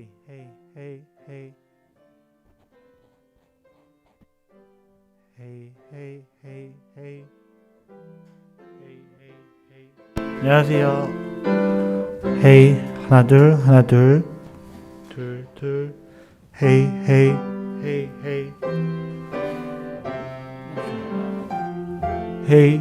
헤이 헤이 헤이 헤이 헤이 헤이 헤이 헤이 헤이 헤이 헤이. 안녕하세요. 헤이 하나 둘 하나 둘 둘 둘 헤이 헤이 헤이 헤이 헤이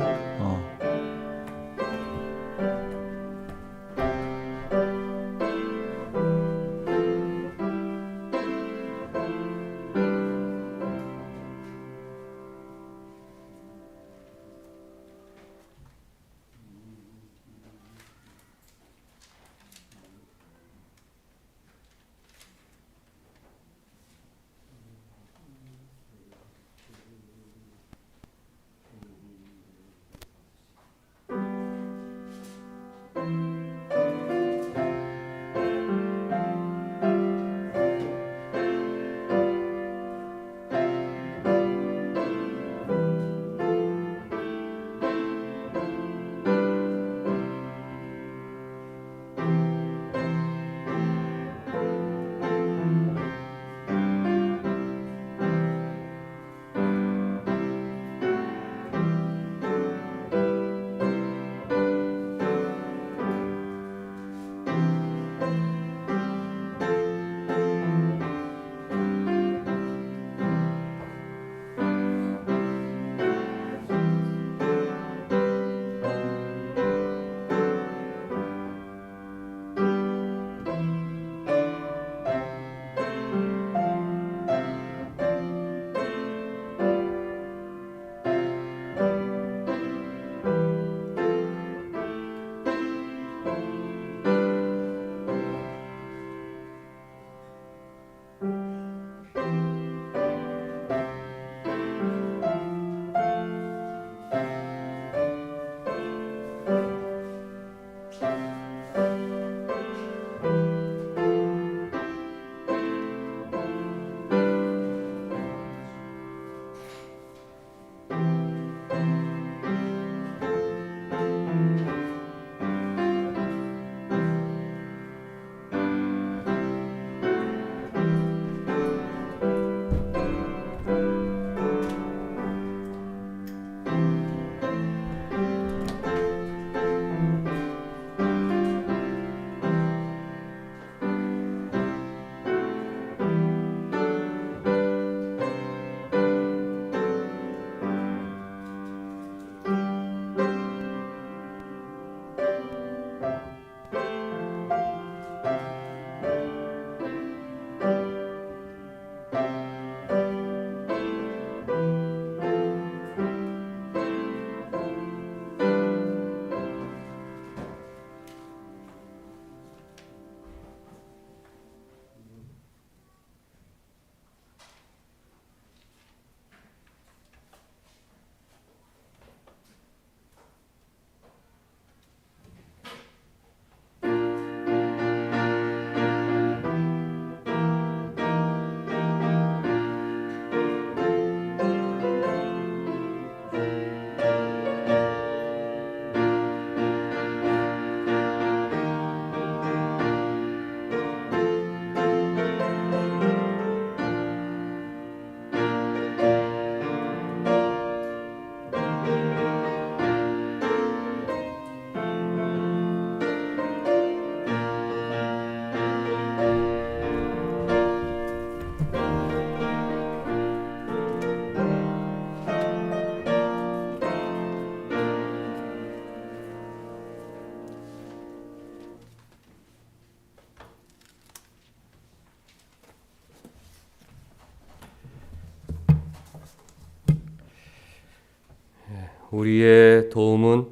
우리의 도움은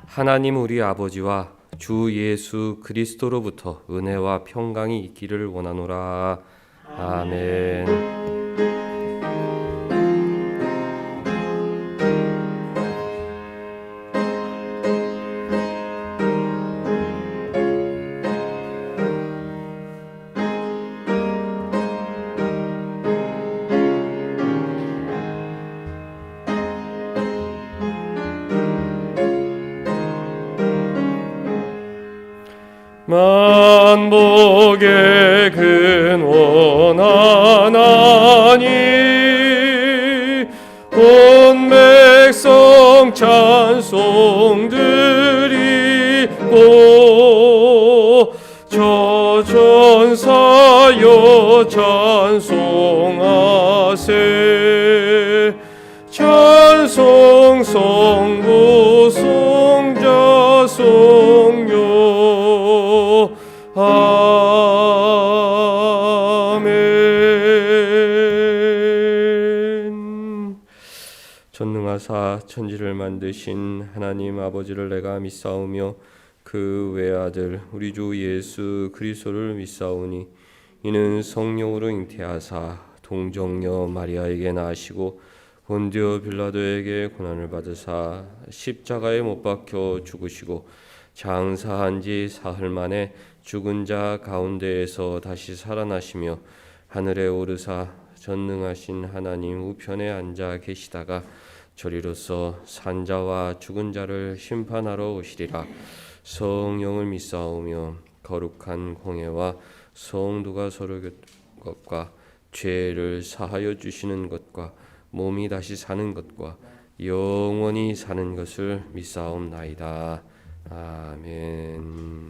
하나님 우리 아버지와 주 예수 그리스도로부터 은혜와 평강이 있기를 원하노라. 아멘. 복의 근원 하나님 온 백성 찬송 드리고 저 전사여 찬송하세 찬송 성부 성자 성녀 아멘. 전능하사 천지를 만드신 하나님 아버지를 내가 믿사오며 그 외아들 우리 주 예수 그리스도를 믿사오니 이는 성령으로 잉태하사 동정녀 마리아에게 나시고 본디오 빌라도에게 고난을 받으사 십자가에 못 박혀 죽으시고 장사한 지 사흘 만에 죽은 자 가운데에서 다시 살아나시며 하늘에 오르사 전능하신 하나님 우편에 앉아 계시다가 저리로서 산자와 죽은 자를 심판하러 오시리라. 성령을 믿사오며 거룩한 공예와 성도가 서로 것과 죄를 사하여 주시는 것과 몸이 다시 사는 것과 영원히 사는 것을 믿사옵나이다. 아멘.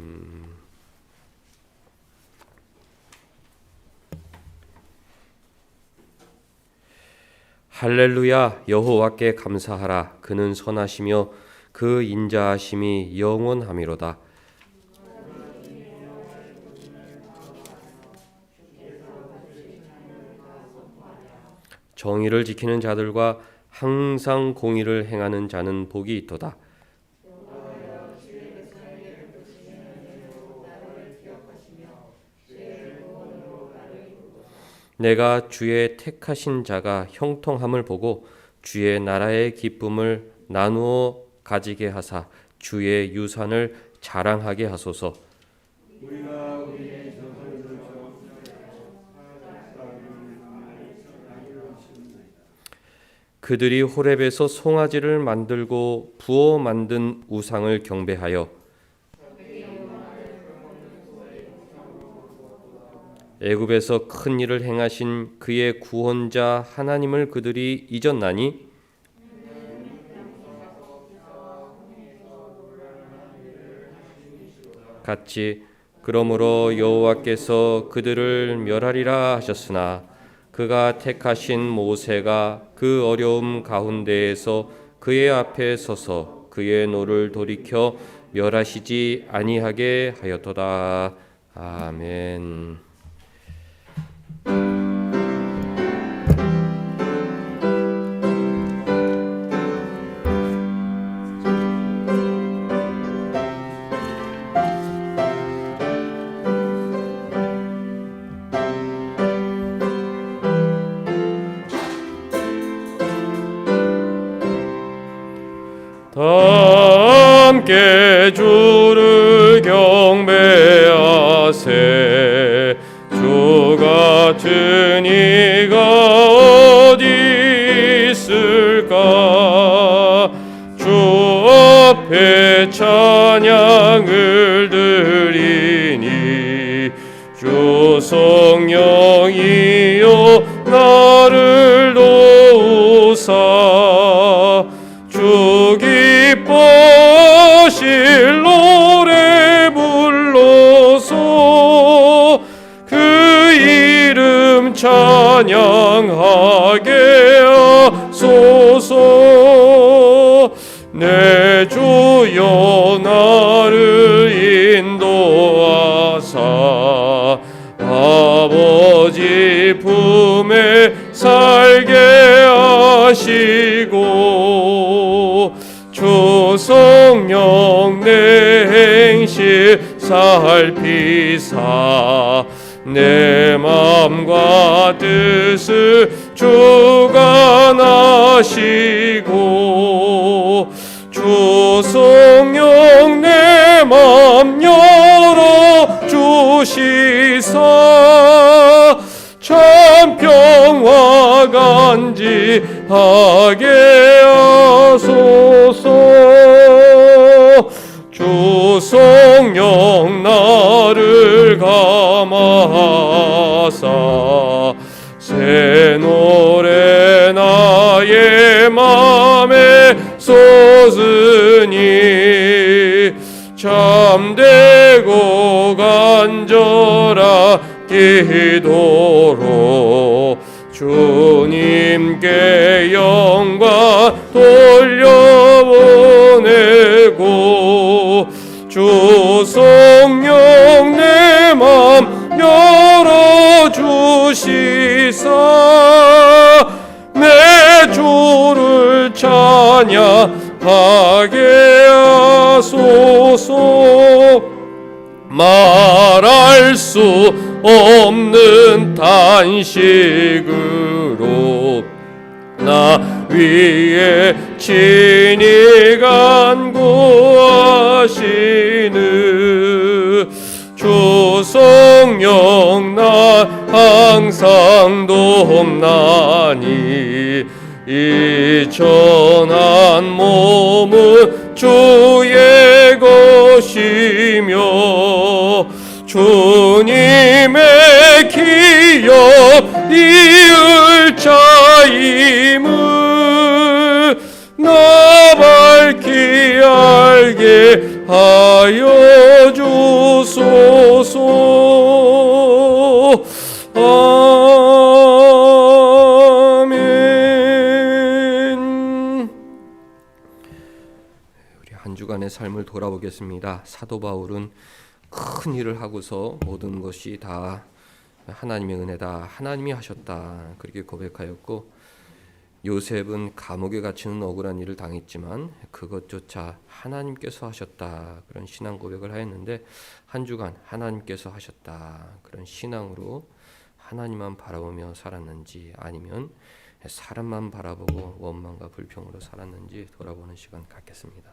할렐루야. 여호와께 감사하라. 그는 선하시며 그 인자하심이 영원하미로다. 정의를 지키는 자들과 항상 공의를 행하는 자는 복이 있도다. 내가 주의 택하신 자가 형통함을 보고 주의 나라의 기쁨을 나누어 가지게 하사 주의 유산을 자랑하게 하소서. 그들이 호렙에서 송아지를 만들고 부어 만든 우상을 경배하여 애굽에서 큰 일을 행하신 그의 구원자 하나님을 그들이 잊었나니 같이 그러므로 여호와께서 그들을 멸하리라 하셨으나 그가 택하신 모세가 그 어려움 가운데에서 그의 앞에 서서 그의 노를 돌이켜 멸하시지 아니하게 하였도다. 아멘. 함께 주를 경배하세. 주 같은 이가 어디 있을까. 주 앞에 찬양을 드리니 주 성령이여 나를 도우사. 주 기뻐하실 노래 불러서 그 이름 찬양하게 하소서. 내 주여 나를 인도하사 아버지 품에 살게 하시고 주 성령 내 행실 살피사 내 맘과 뜻을 주관하시고 주 성령 내 맘 열어 주시사 참 평화 간지하게 하소서. 주 성령 나를 가 담아사 새 노래 나의 맘에 쏟으니 참되고 간절한 기도로 주님께 영광 돌려보내고 주 성령 내 맘 열어주시사 내 주를 찬양하게 하소서. 말할 수 없는 탄식으로 나 위에 친히 간구하시는 주 성령 나 항상 돕나니 이 천한 몸은 주의 것이며 주님의 기업 이을 자임을 나 밝히 알게 하여 주소서. 아멘. 우리 한 주간의 삶을 돌아보겠습니다. 사도 바울은 큰 일을 하고서 모든 것이 다 하나님의 은혜다, 하나님이 하셨다, 그렇게 고백하였고, 요셉은 감옥에 갇히는 억울한 일을 당했지만 그것조차 하나님께서 하셨다, 그런 신앙 고백을 하였는데, 한 주간 하나님께서 하셨다, 그런 신앙으로 하나님만 바라보며 살았는지 아니면 사람만 바라보고 원망과 불평으로 살았는지 돌아보는 시간 갖겠습니다.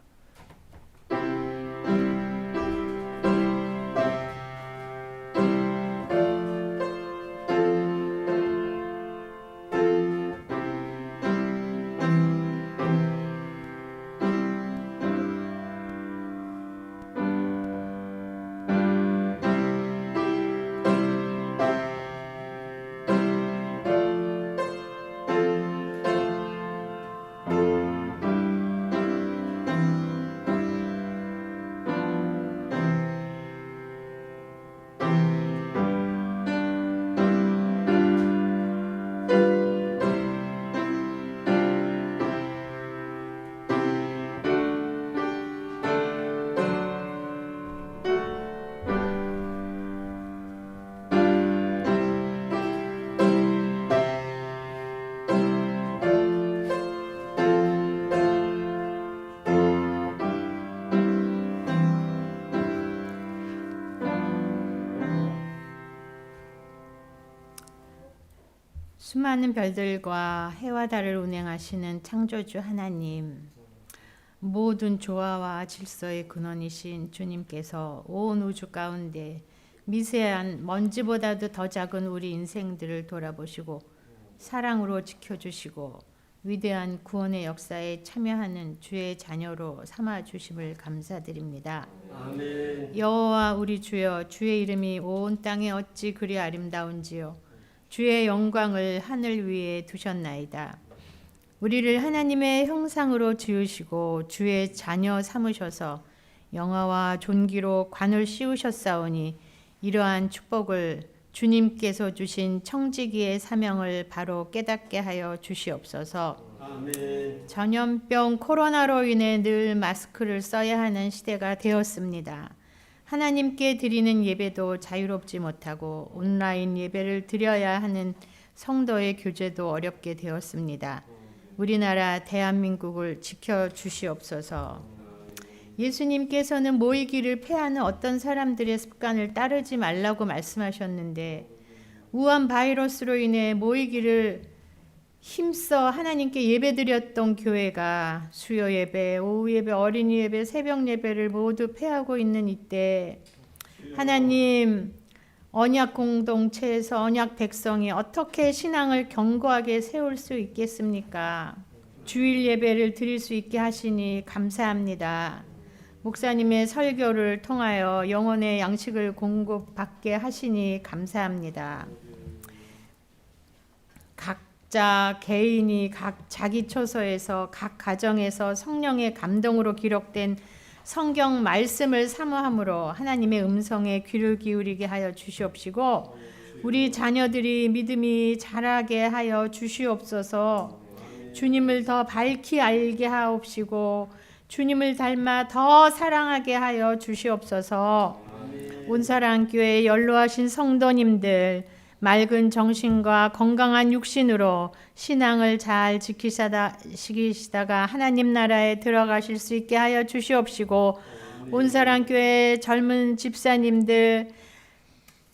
수많은 별들과 해와 달을 운행하시는 창조주 하나님, 모든 조화와 질서의 근원이신 주님께서 온 우주 가운데 미세한 먼지보다도 더 작은 우리 인생들을 돌아보시고 사랑으로 지켜주시고 위대한 구원의 역사에 참여하는 주의 자녀로 삼아주심을 감사드립니다. 아멘. 여호와 우리 주여, 주의 이름이 온 땅에 어찌 그리 아름다운지요. 주의 영광을 하늘 위에 두셨나이다. 우리를 하나님의 형상으로 지으시고 주의 자녀 삼으셔서 영화와 존귀로 관을 씌우셨사오니 이러한 축복을 주님께서 주신 청지기의 사명을 바로 깨닫게 하여 주시옵소서. 아멘. 전염병 코로나로 인해 늘 마스크를 써야 하는 시대가 되었습니다. 하나님께 드리는 예배도 자유롭지 못하고 온라인 예배를 드려야 하는 성도의 교제도 어렵게 되었습니다. 우리나라 대한민국을 지켜주시옵소서. 예수님께서는 모이기를 패하는 어떤 사람들의 습관을 따르지 말라고 말씀하셨는데, 우한 바이러스로 인해 모이기를 힘써 하나님께 예배드렸던 교회가 수요 예배, 오후 예배, 어린이 예배, 새벽 예배를 모두 폐하고 있는 이때 하나님, 언약 공동체에서 언약 백성이 어떻게 신앙을 견고하게 세울 수 있겠습니까? 주일 예배를 드릴 수 있게 하시니 감사합니다. 목사님의 설교를 통하여 영혼의 양식을 공급받게 하시니 감사합니다. 각자 개인이 각 자기 처소에서 각 가정에서 성령의 감동으로 기록된 성경 말씀을 사모함으로 하나님의 음성에 귀를 기울이게 하여 주시옵시고 우리 자녀들이 믿음이 자라게 하여 주시옵소서. 주님을 더 밝히 알게 하옵시고 주님을 닮아 더 사랑하게 하여 주시옵소서. 온사랑교회 연로하신 성도님들 맑은 정신과 건강한 육신으로 신앙을 잘 지키시다가 하나님 나라에 들어가실 수 있게 하여 주시옵시고 온사랑교회 젊은 집사님들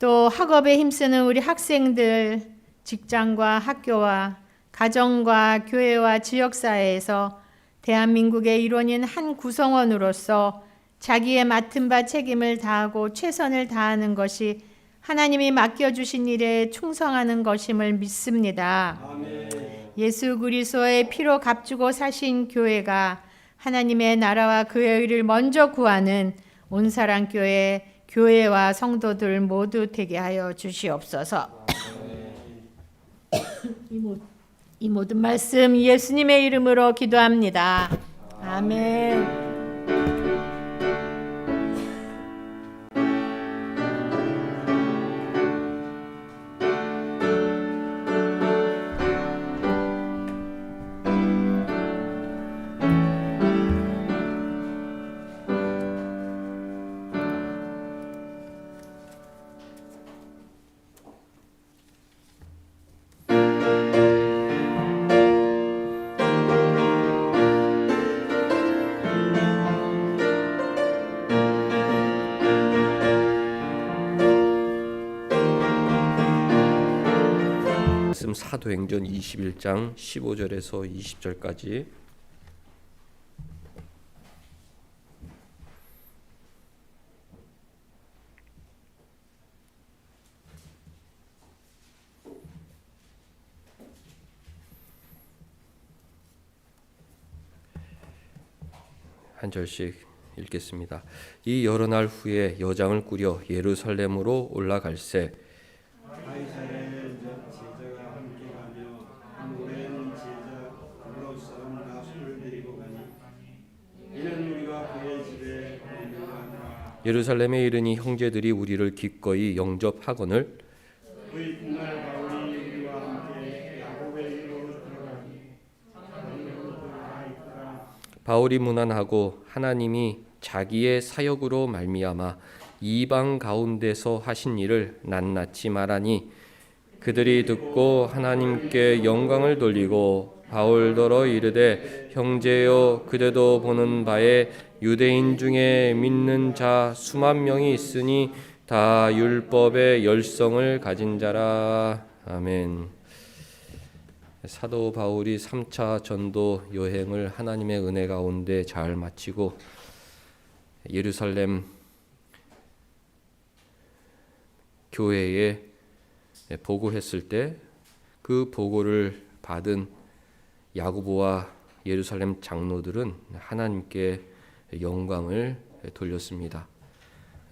또 학업에 힘쓰는 우리 학생들 직장과 학교와 가정과 교회와 지역사회에서 대한민국의 일원인 한 구성원으로서 자기의 맡은 바 책임을 다하고 최선을 다하는 것이 하나님이 맡겨주신 일에 충성하는 것임을 믿습니다. 아멘. 예수 그리스도의 피로 값주고 사신 교회가 하나님의 나라와 그의 의를 먼저 구하는 온사랑교회 교회와 성도들 모두 되게 하여 주시옵소서. 이 모든 말씀 예수님의 이름으로 기도합니다. 아멘. 사도행전 21장 15절에서 20절까지 한 절씩 읽겠습니다. 이 여러 날 후에 여장을 꾸려 예루살렘으로 올라갈새 예루살렘에 이르니 형제들이 우리를 기꺼이 영접하거늘 바울이 문안하고 하나님이 자기의 사역으로 말미암아 이방 가운데서 하신 일을 낱낱이 말하니 그들이 듣고 하나님께 영광을 돌리고 바울더러 이르되 형제여 그대도 보는 바에 유대인 중에 믿는 자 수만 명이 있으니 다 율법의 열성을 가진 자라. 아멘. 사도 바울이 3차 전도 여행을 하나님의 은혜 가운데 잘 마치고 예루살렘 교회에 보고했을 때 그 보고를 받은 야고보와 예루살렘 장로들은 하나님께 영광을 돌렸습니다.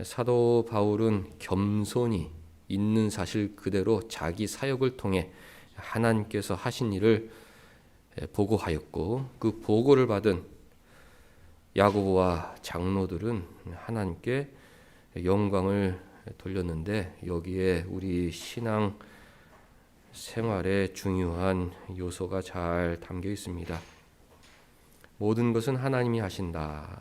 사도 바울은 겸손히 있는 사실 그대로 자기 사역을 통해 하나님께서 하신 일을 보고하였고 그 보고를 받은 야고보와 장로들은 하나님께 영광을 돌렸는데 여기에 우리 신앙 생활에 중요한 요소가 잘 담겨 있습니다. 모든 것은 하나님이 하신다.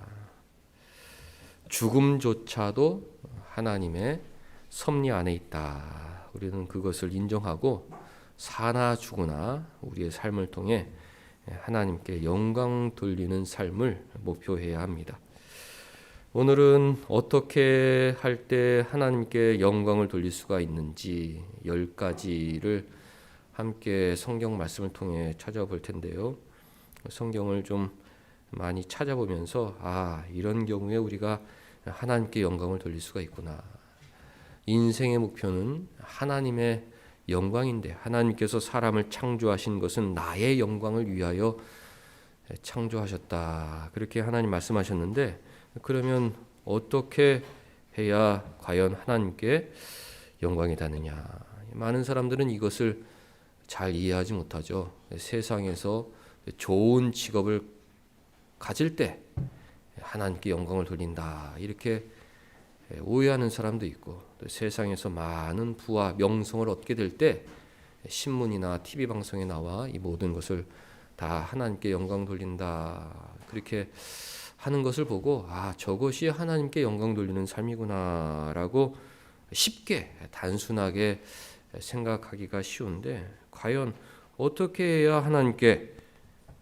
죽음조차도 하나님의 섭리 안에 있다. 우리는 그것을 인정하고 사나 죽으나 우리의 삶을 통해 하나님께 영광 돌리는 삶을 목표해야 합니다. 오늘은 어떻게 할 때 하나님께 영광을 돌릴 수가 있는지 10가지를 함께 성경 말씀을 통해 찾아볼 텐데요. 성경을 좀 많이 찾아보면서 이런 경우에 우리가 하나님께 영광을 돌릴 수가 있구나. 인생의 목표는 하나님의 영광인데 하나님께서 사람을 창조하신 것은 나의 영광을 위하여 창조하셨다. 그렇게 하나님 말씀하셨는데, 그러면 어떻게 해야 과연 하나님께 영광이 닿느냐? 많은 사람들은 이것을 잘 이해하지 못하죠. 세상에서 좋은 직업을 가질 때 하나님께 영광을 돌린다, 이렇게 오해하는 사람도 있고, 또 세상에서 많은 부와 명성을 얻게 될 때 신문이나 TV 방송에 나와 이 모든 것을 다 하나님께 영광 돌린다, 그렇게 하는 것을 보고 저것이 하나님께 영광 돌리는 삶이구나라고 쉽게 단순하게 생각하기가 쉬운데, 과연 어떻게 해야 하나님께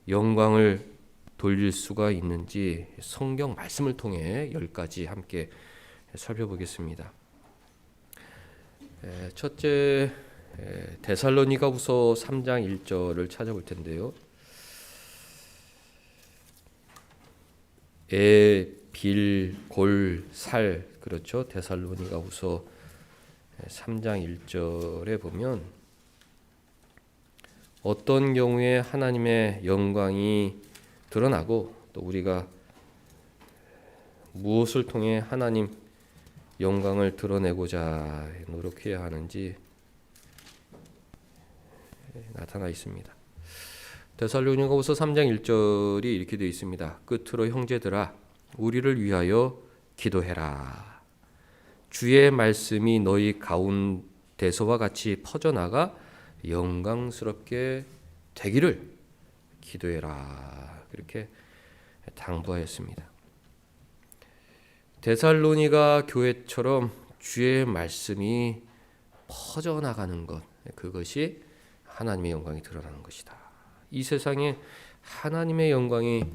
영광을 돌릴 수가 있는지 성경 말씀을 통해 10가지 함께 살펴보겠습니다. 첫째, 데살로니가후서 3장 1절을 찾아볼 텐데요. 빌, 골, 살, 그렇죠. 데살로니가후서 3장 1절에 보면 어떤 경우에 하나님의 영광이 드러나고, 또 우리가 무엇을 통해 하나님 영광을 드러내고자 노력해야 하는지 나타나 있습니다. 데살로니가후서 3장 1절이 이렇게 되어 있습니다. 끝으로 형제들아, 우리를 위하여 기도해라. 주의 말씀이 너희 가운데서와 같이 퍼져나가 영광스럽게 되기를 기도해라. 그렇게 당부하였습니다. 데살로니가 교회처럼 주의 말씀이 퍼져나가는 것, 그것이 하나님의 영광이 드러나는 것이다. 이 세상에 하나님의 영광이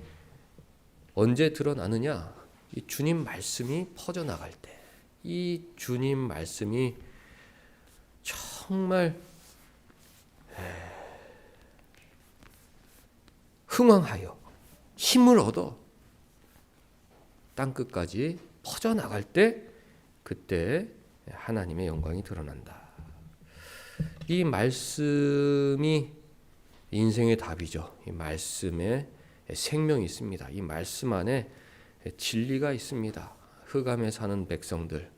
언제 드러나느냐? 이 주님 말씀이 퍼져나갈 때, 이 주님 말씀이 정말 흥왕하여 힘을 얻어 땅끝까지 퍼져나갈 때, 그때 하나님의 영광이 드러난다. 이 말씀이 인생의 답이죠. 이 말씀에 생명이 있습니다. 이 말씀 안에 진리가 있습니다. 흑암에 사는 백성들,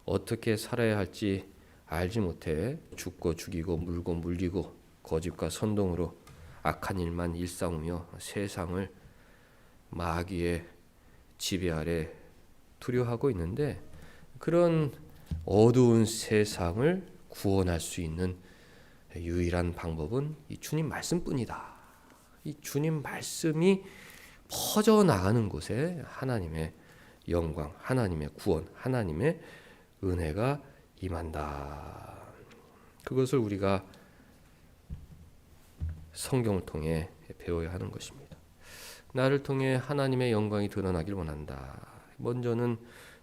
어떻게 살아야 할지 알지 못해 죽고 죽이고 물고 물리고 거짓과 선동으로 악한 일만 일삼으며 세상을 마귀의 지배 아래 두려워하고 있는데, 그런 어두운 세상을 구원할 수 있는 유일한 방법은 이 주님 말씀뿐이다. 이 주님 말씀이 퍼져나가는 곳에 하나님의 영광, 하나님의 구원, 하나님의 은혜가 임한다. 그것을 우리가 성경을 통해 배워야 하는 것입니다. 나를 통해 하나님의 영광이 드러나길 원한다. 먼저는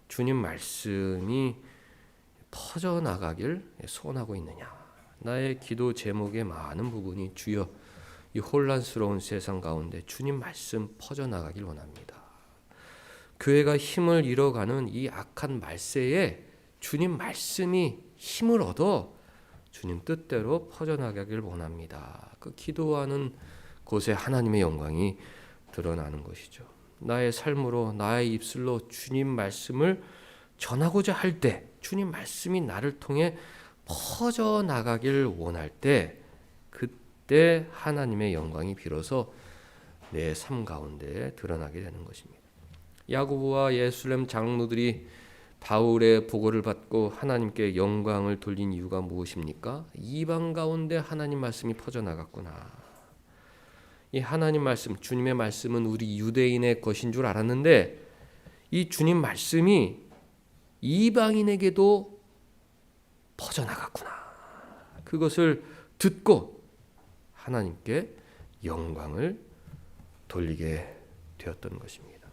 주님 말씀이 퍼져나가길 소원하고 있느냐. 나의 기도 제목의 많은 부분이 주여 이 혼란스러운 세상 가운데 주님 말씀 퍼져나가길 원합니다. 교회가 힘을 잃어가는 이 악한 말세에 주님 말씀이 힘을 얻어 주님 뜻대로 퍼져나가길 원합니다. 그 기도하는 곳에 하나님의 영광이 드러나는 것이죠. 나의 삶으로, 나의 입술로 주님 말씀을 전하고자 할 때, 주님 말씀이 나를 통해 퍼져나가길 원할 때, 그때 하나님의 영광이 비로소 내 삶 가운데 드러나게 되는 것입니다. 야고보와 예루살렘 장로들이 바울의 보고를 받고 하나님께 영광을 돌린 이유가 무엇입니까? 이방 가운데 하나님 말씀이 퍼져나갔구나. 이 하나님 말씀, 주님의 말씀은 우리 유대인의 것인 줄 알았는데, 이 주님 말씀이 이방인에게도 퍼져나갔구나. 그것을 듣고 하나님께 영광을 돌리게 되었던 것입니다.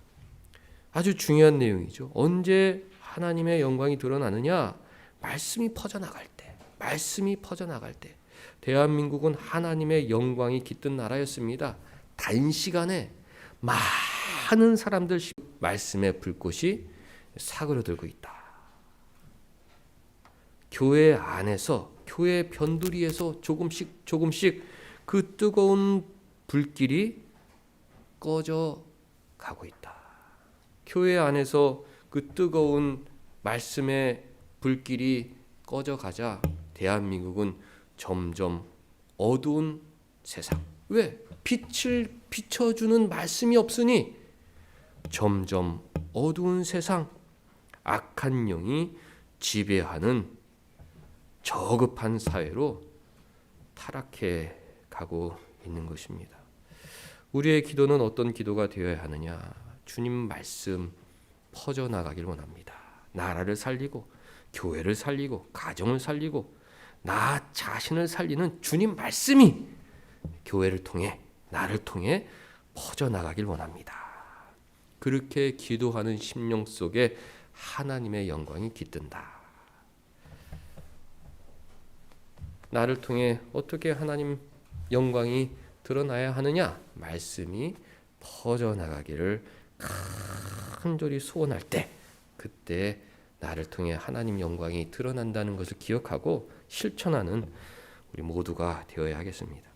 아주 중요한 내용이죠. 언제 하나님의 영광이 드러나느냐? 말씀이 퍼져나갈 때, 말씀이 퍼져나갈 때. 대한민국은 하나님의 영광이 깃든 나라였습니다. 단시간에 많은 사람들 말씀의 불꽃이 사그러들고 있다. 교회 안에서, 교회 변두리에서 조금씩 그 뜨거운 불길이 꺼져 가고 있다. 교회 안에서 그 뜨거운 말씀의 불길이 꺼져 가자 대한민국은 점점 어두운 세상. 왜? 빛을 비춰주는 말씀이 없으니 점점 어두운 세상, 악한 영이 지배하는 저급한 사회로 타락해 가고 있는 것입니다. 우리의 기도는 어떤 기도가 되어야 하느냐? 주님 말씀 퍼져나가길 원합니다. 나라를 살리고 교회를 살리고 가정을 살리고 나 자신을 살리는 주님 말씀이 교회를 통해 나를 통해 퍼져나가길 원합니다. 그렇게 기도하는 심령 속에 하나님의 영광이 깃든다. 나를 통해 어떻게 하나님 영광이 드러나야 하느냐? 말씀이 퍼져나가기를 간절히 소원할 때, 그때 나를 통해 하나님 영광이 드러난다는 것을 기억하고 실천하는 우리 모두가 되어야 하겠습니다.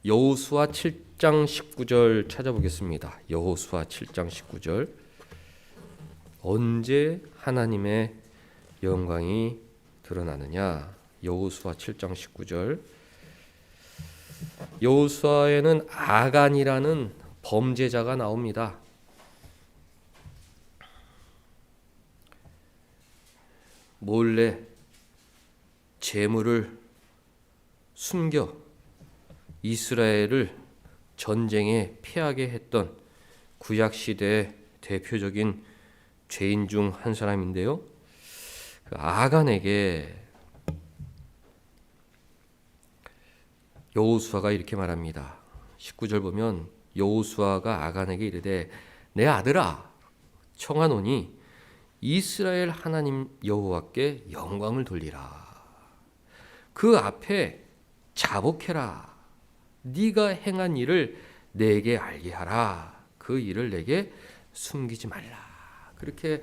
여호수아 7장 19절 찾아보겠습니다. 여호수아 7장 19절. 언제 하나님의 영광이 드러나느냐? 여호수아 7장 19절. 여호수아에는 아간이라는 범죄자가 나옵니다. 몰래 재물을 숨겨 이스라엘을 전쟁에 패하게 했던 구약시대의 대표적인 죄인 중 한 사람인데요. 그 아간에게 여호수아가 이렇게 말합니다. 19절 보면 여호수아가 아간에게 이르되 내 아들아 청하노니 이스라엘 하나님 여호와께 영광을 돌리라. 그 앞에 자복해라. 네가 행한 일을 내게 알게 하라. 그 일을 내게 숨기지 말라. 그렇게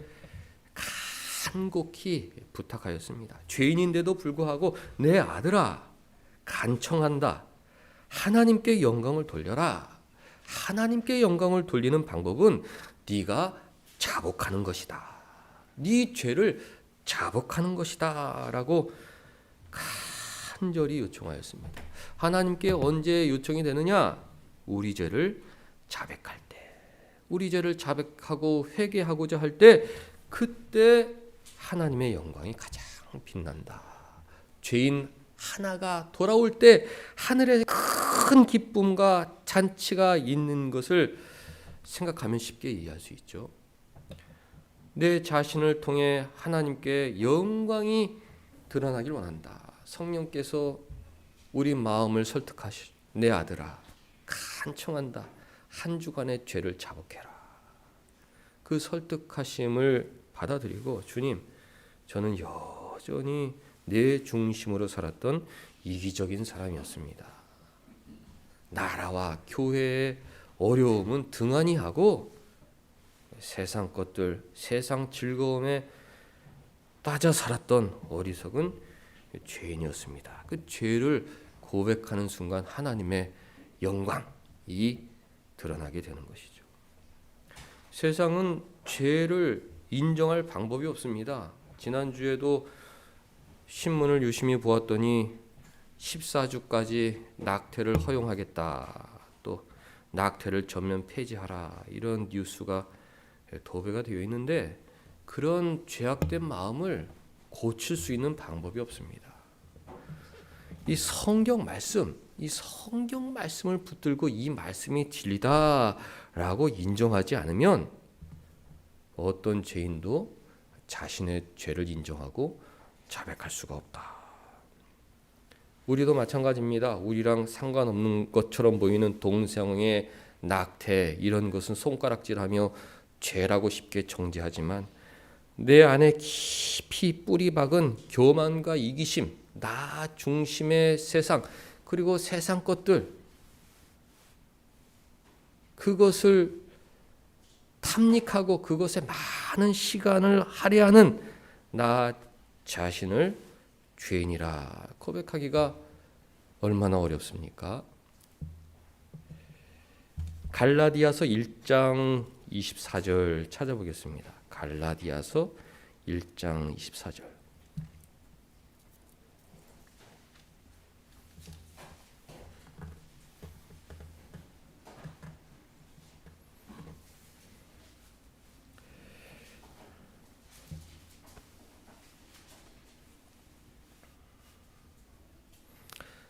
간곡히 부탁하였습니다. 죄인인데도 불구하고 내 아들아 간청한다. 하나님께 영광을 돌려라. 하나님께 영광을 돌리는 방법은 네가 자복하는 것이다. 네 죄를 자복하는 것이다 라고 간절히 요청하였습니다. 하나님께 언제 요청이 되느냐? 우리 죄를 자백할 때, 우리 죄를 자백하고 회개하고자 할 때, 그때 하나님의 영광이 가장 빛난다. 죄인 하나가 돌아올 때 하늘에 큰 기쁨과 잔치가 있는 것을 생각하면 쉽게 이해할 수 있죠. 내 자신을 통해 하나님께 영광이 드러나길 원한다. 성령께서 우리 마음을 설득하시. 내 아들아 간청한다. 한 주간의 죄를 자복해라. 그 설득하심을 받아들이고 주님, 저는 여전히 내 중심으로 살았던 이기적인 사람이었습니다. 나라와 교회의 어려움은 등한히 하고 세상 것들, 세상 즐거움에 빠져 살았던 어리석은 죄인이었습니다. 그 죄를 고백하는 순간 하나님의 영광이 드러나게 되는 것이죠. 세상은 죄를 인정할 방법이 없습니다. 지난주에도 신문을 유심히 보았더니 14주까지 낙태를 허용하겠다. 또 낙태를 전면 폐지하라. 이런 뉴스가 도배가 되어 있는데 그런 죄악된 마음을 고칠 수 있는 방법이 없습니다. 이 성경 말씀을 붙들고 이 말씀이 진리다라고 인정하지 않으면 어떤 죄인도 자신의 죄를 인정하고 자백할 수가 없다. 우리도 마찬가지입니다. 우리랑 상관없는 것처럼 보이는 동성애, 낙태 이런 것은 손가락질하며 죄라고 쉽게 정죄하지만 내 안에 깊이 뿌리 박은 교만과 이기심, 나 중심의 세상, 그리고 세상 것들, 그것을 탐닉하고 그것에 많은 시간을 할애하는 나 자신을 죄인이라 고백하기가 얼마나 어렵습니까? 갈라디아서 1장 24절 찾아보겠습니다. 갈라디아서 1장 24절.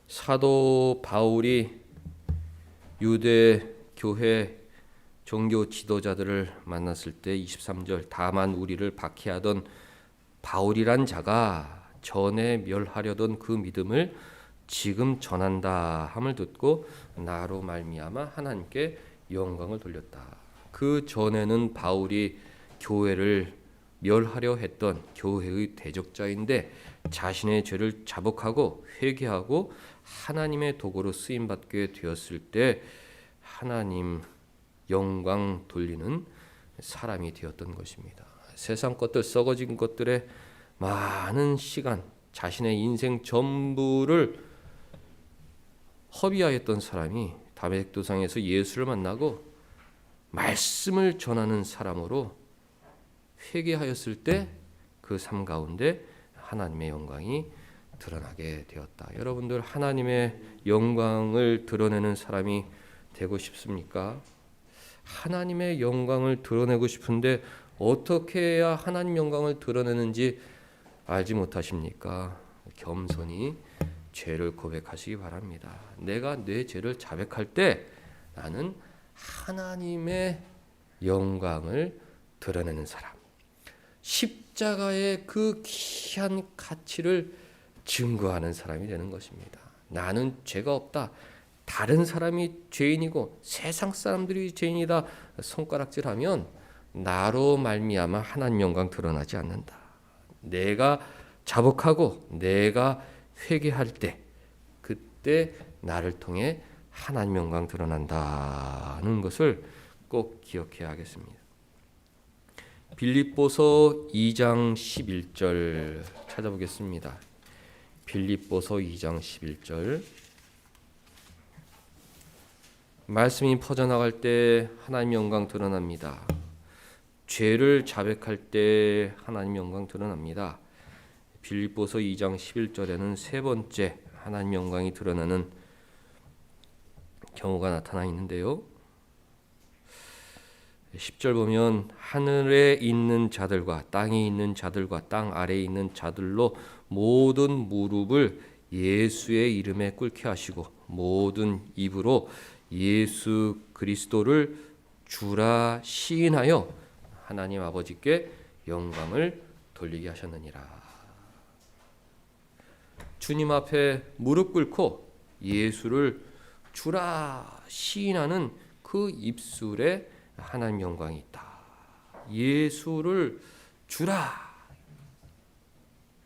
사도 바울이 유대 교회 종교 지도자들을 만났을 때 23절, 다만 우리를 박해하던 바울이란 자가 전에 멸하려던 그 믿음을 지금 전한다 함을 듣고 나로 말미암아 하나님께 영광을 돌렸다. 그 전에는 바울이 교회를 멸하려 했던 교회의 대적자인데 자신의 죄를 자복하고 회개하고 하나님의 도구로 쓰임받게 되었을 때 하나님 영광 돌리는 사람이 되었던 것입니다. 세상 것들, 썩어진 것들에 많은 시간, 자신의 인생 전부를 허비하였던 사람이 다메섹도상에서 예수를 만나고 말씀을 전하는 사람으로 회개하였을 때 그 삶 가운데 하나님의 영광이 드러나게 되었다. 여러분들 하나님의 영광을 드러내는 사람이 되고 싶습니까? 하나님의 영광을 드러내고 싶은데 어떻게 해야 하나님 영광을 드러내는지 알지 못하십니까? 겸손히 죄를 고백하시기 바랍니다. 내가 내 죄를 자백할 때 나는 하나님의 영광을 드러내는 사람, 십자가의 그 귀한 가치를 증거하는 사람이 되는 것입니다. 나는 죄가 없다. 다른 사람이 죄인이고 세상 사람들이 죄인이다 손가락질하면 나로 말미암아 하나님 영광 드러나지 않는다. 내가 자복하고 내가 회개할 때 그때 나를 통해 하나님 영광 드러난다는 것을 꼭 기억해야 하겠습니다. 빌립보서 2장 11절 찾아보겠습니다. 빌립보서 2장 11절. 말씀이 퍼져나갈 때 하나님 영광 드러납니다. 죄를 자백할 때 하나님 영광 드러납니다. 빌립보서 2장 11절에는 세 번째 하나님 영광이 드러나는 경우가 나타나 있는데요. 10절 보면 하늘에 있는 자들과 땅에 있는 자들과 땅 아래에 있는 자들로 모든 무릎을 예수의 이름에 꿇게 하시고 모든 입으로 예수 그리스도를 주라 시인하여 하나님 아버지께 영광을 돌리게 하셨느니라. 주님 앞에 무릎 꿇고 예수를 주라 시인하는 그 입술에 하나님 영광이 있다. 예수를 주라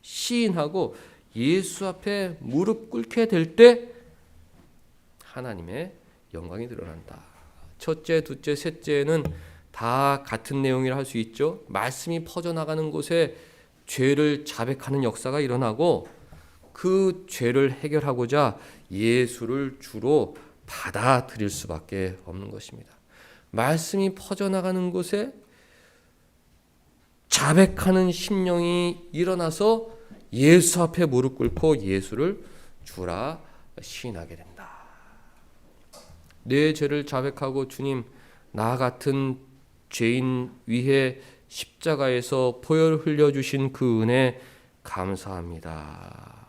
시인하고 예수 앞에 무릎 꿇게 될 때 하나님의 영광이 드러난다. 첫째, 둘째, 셋째는 다 같은 내용이라 할 수 있죠. 말씀이 퍼져나가는 곳에 죄를 자백하는 역사가 일어나고 그 죄를 해결하고자 예수를 주로 받아들일 수밖에 없는 것입니다. 말씀이 퍼져나가는 곳에 자백하는 심령이 일어나서 예수 앞에 무릎 꿇고 예수를 주라 시인하게 된다. 내 죄를 자백하고 주님, 나 같은 죄인 위해 십자가에서 보혈 흘려주신 그 은혜 감사합니다.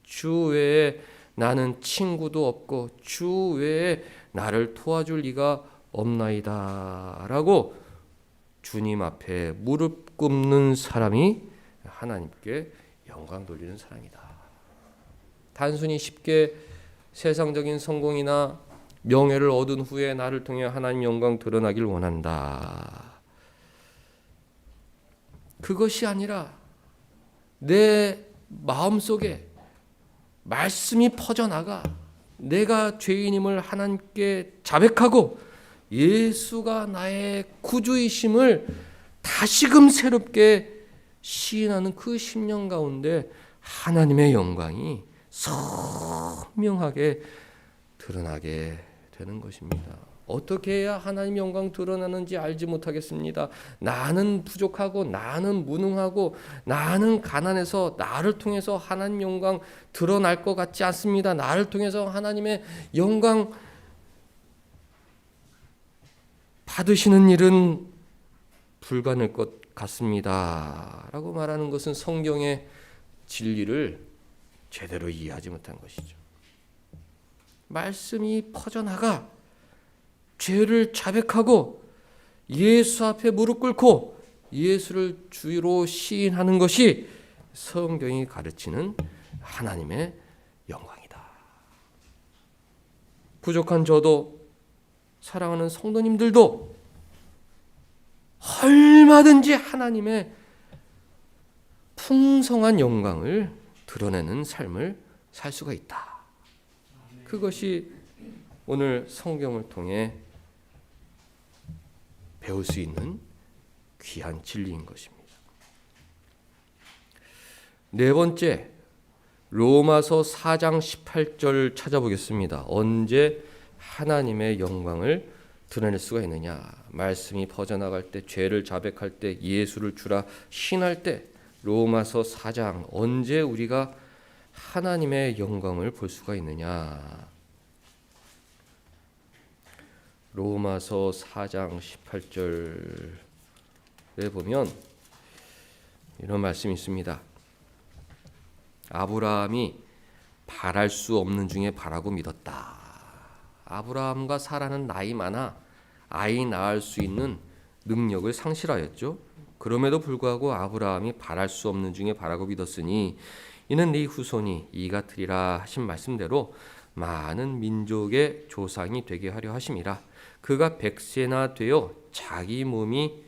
주 외에 나는 친구도 없고 주 외에 나를 도와줄 리가 없나이다 라고 주님 앞에 무릎 꿇는 사람이 하나님께 영광 돌리는 사람이다. 단순히 쉽게 세상적인 성공이나 명예를 얻은 후에 나를 통해 하나님 영광 드러나길 원한다. 그것이 아니라 내 마음속에 말씀이 퍼져나가 내가 죄인임을 하나님께 자백하고 예수가 나의 구주이심을 다시금 새롭게 시인하는 그 심령 가운데 하나님의 영광이 선명하게 드러나게 되는 것입니다. 어떻게 해야 하나님의 영광 드러나는지 알지 못하겠습니다. 나는 부족하고 나는 무능하고 나는 가난해서 나를 통해서 하나님 영광 드러날 것 같지 않습니다. 나를 통해서 하나님의 영광 받으시는 일은 불가능할 것 같습니다. 라고 말하는 것은 성경의 진리를 제대로 이해하지 못한 것이죠. 말씀이 퍼져나가 죄를 자백하고 예수 앞에 무릎 꿇고 예수를 주로 시인하는 것이 성경이 가르치는 하나님의 영광이다. 부족한 저도 사랑하는 성도님들도 얼마든지 하나님의 풍성한 영광을 드러내는 삶을 살 수가 있다. 그것이 오늘 성경을 통해 배울 수 있는 귀한 진리인 것입니다. 네 번째, 로마서 4장 18절 찾아보겠습니다. 언제 하나님의 영광을 드러낼 수가 있느냐? 말씀이 퍼져나갈 때, 죄를 자백할 때, 예수를 주라 신할 때, 로마서 4장 언제 우리가 하나님의 영광을 볼 수가 있느냐? 로마서 4장 18절에 보면 이런 말씀이 있습니다. 아브라함이 바랄 수 없는 중에 바라고 믿었다. 아브라함과 사라는 나이 많아 아이 낳을 수 있는 능력을 상실하였죠. 그럼에도 불구하고 아브라함이 바랄 수 없는 중에 바라고 믿었으니 이는 네 후손이 이 같으리라 하신 말씀대로 많은 민족의 조상이 되게 하려 하심이라. 그가 100세나 되어 자기 몸이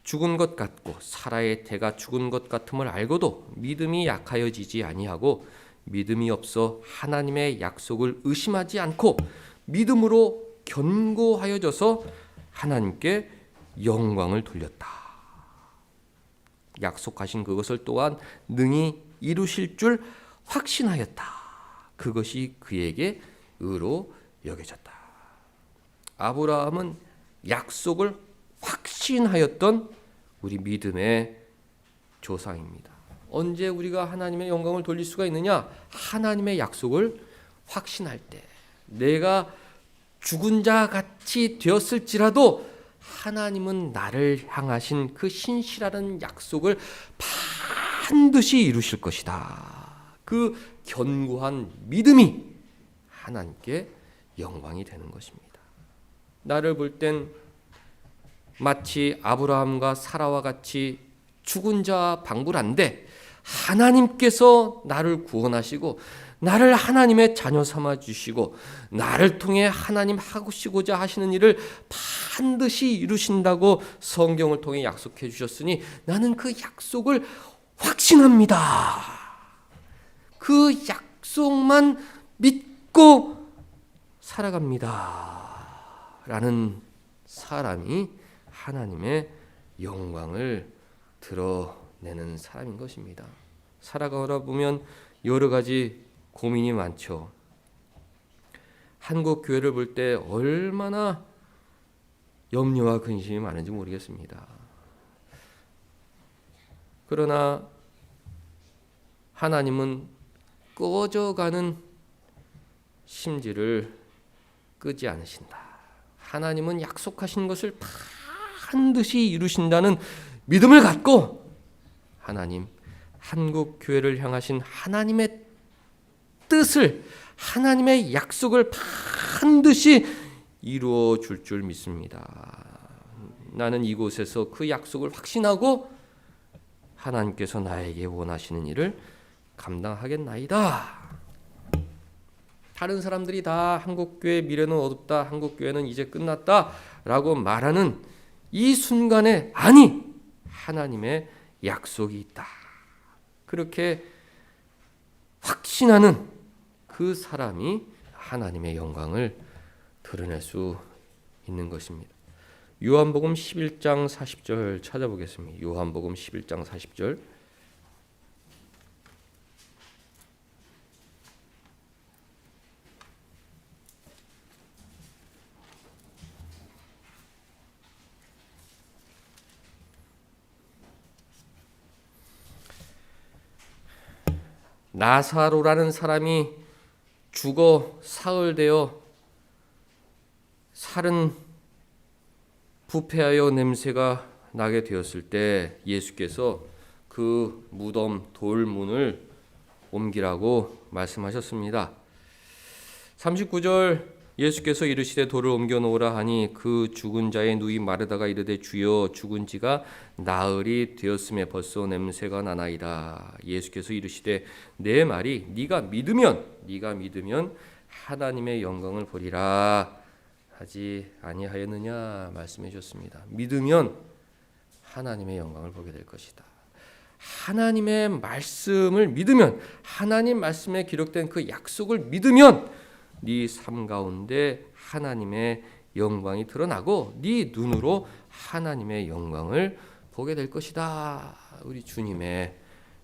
죽은 것 같고 사라의 태가 죽은 것 같음을 알고도 믿음이 약하여지지 아니하고 믿음이 없어 하나님의 약속을 의심하지 않고 믿음으로 견고하여져서 하나님께 영광을 돌렸다. 약속하신 그것을 또한 능히 이루실 줄 확신하였다. 그것이 그에게 의로 여겨졌다. 아브라함은 약속을 확신하였던 우리 믿음의 조상입니다. 언제 우리가 하나님의 영광을 돌릴 수가 있느냐? 하나님의 약속을 확신할 때. 내가 죽은 자 같이 되었을지라도 하나님은 나를 향하신 그 신실한 약속을 반드시 이루실 것이다. 그 견고한 믿음이 하나님께 영광이 되는 것입니다. 나를 볼 땐 마치 아브라함과 사라와 같이 죽은 자 방불한데 하나님께서 나를 구원하시고 나를 하나님의 자녀 삼아 주시고 나를 통해 하나님 하시고자 하시는 일을 반드시 이루신다고 성경을 통해 약속해 주셨으니 나는 그 약속을 확신합니다. 그 약속만 믿고 살아갑니다. 라는 사람이 하나님의 영광을 드러내는 사람인 것입니다. 살아가다 보면 여러 가지 고민이 많죠. 한국 교회를 볼 때 얼마나 염려와 근심이 많은지 모르겠습니다. 그러나 하나님은 꺼져가는 심지를 끄지 않으신다. 하나님은 약속하신 것을 반드시 이루신다는 믿음을 갖고 하나님, 한국 교회를 향하신 하나님의 뜻을, 하나님의 약속을 반드시 이루어 줄 줄 믿습니다. 나는 이곳에서 그 약속을 확신하고 하나님께서 나에게 원하시는 일을 감당하겠나이다. 다른 사람들이 다 한국교회 미래는 어둡다, 한국교회는 이제 끝났다 라고 말하는 이 순간에 아니, 하나님의 약속이 있다. 그렇게 확신하는 그 사람이 하나님의 영광을 드러낼 수 있는 것입니다. 요한복음 11장 40절 찾아보겠습니다. 요한복음 11장 40절. 나사로라는 사람이 죽어 사흘되어 살은 부패하여 냄새가 나게 되었을 때 예수께서 그 무덤 돌문을 옮기라고 말씀하셨습니다. 39절 예수께서 이르시되 돌을 옮겨 놓으라 하니 그 죽은 자의 누이 마르다가 이르되 주여 죽은 지가 나흘이 되었음에 벌써 냄새가 나나이다. 예수께서 이르시되 내 말이 네가 믿으면 하나님의 영광을 보리라 하지 아니하였느냐 말씀해 주셨습니다. 믿으면 하나님의 영광을 보게 될 것이다. 하나님의 말씀을 믿으면, 하나님 말씀에 기록된 그 약속을 믿으면 네 삶 가운데 하나님의 영광이 드러나고 네 눈으로 하나님의 영광을 보게 될 것이다. 우리 주님의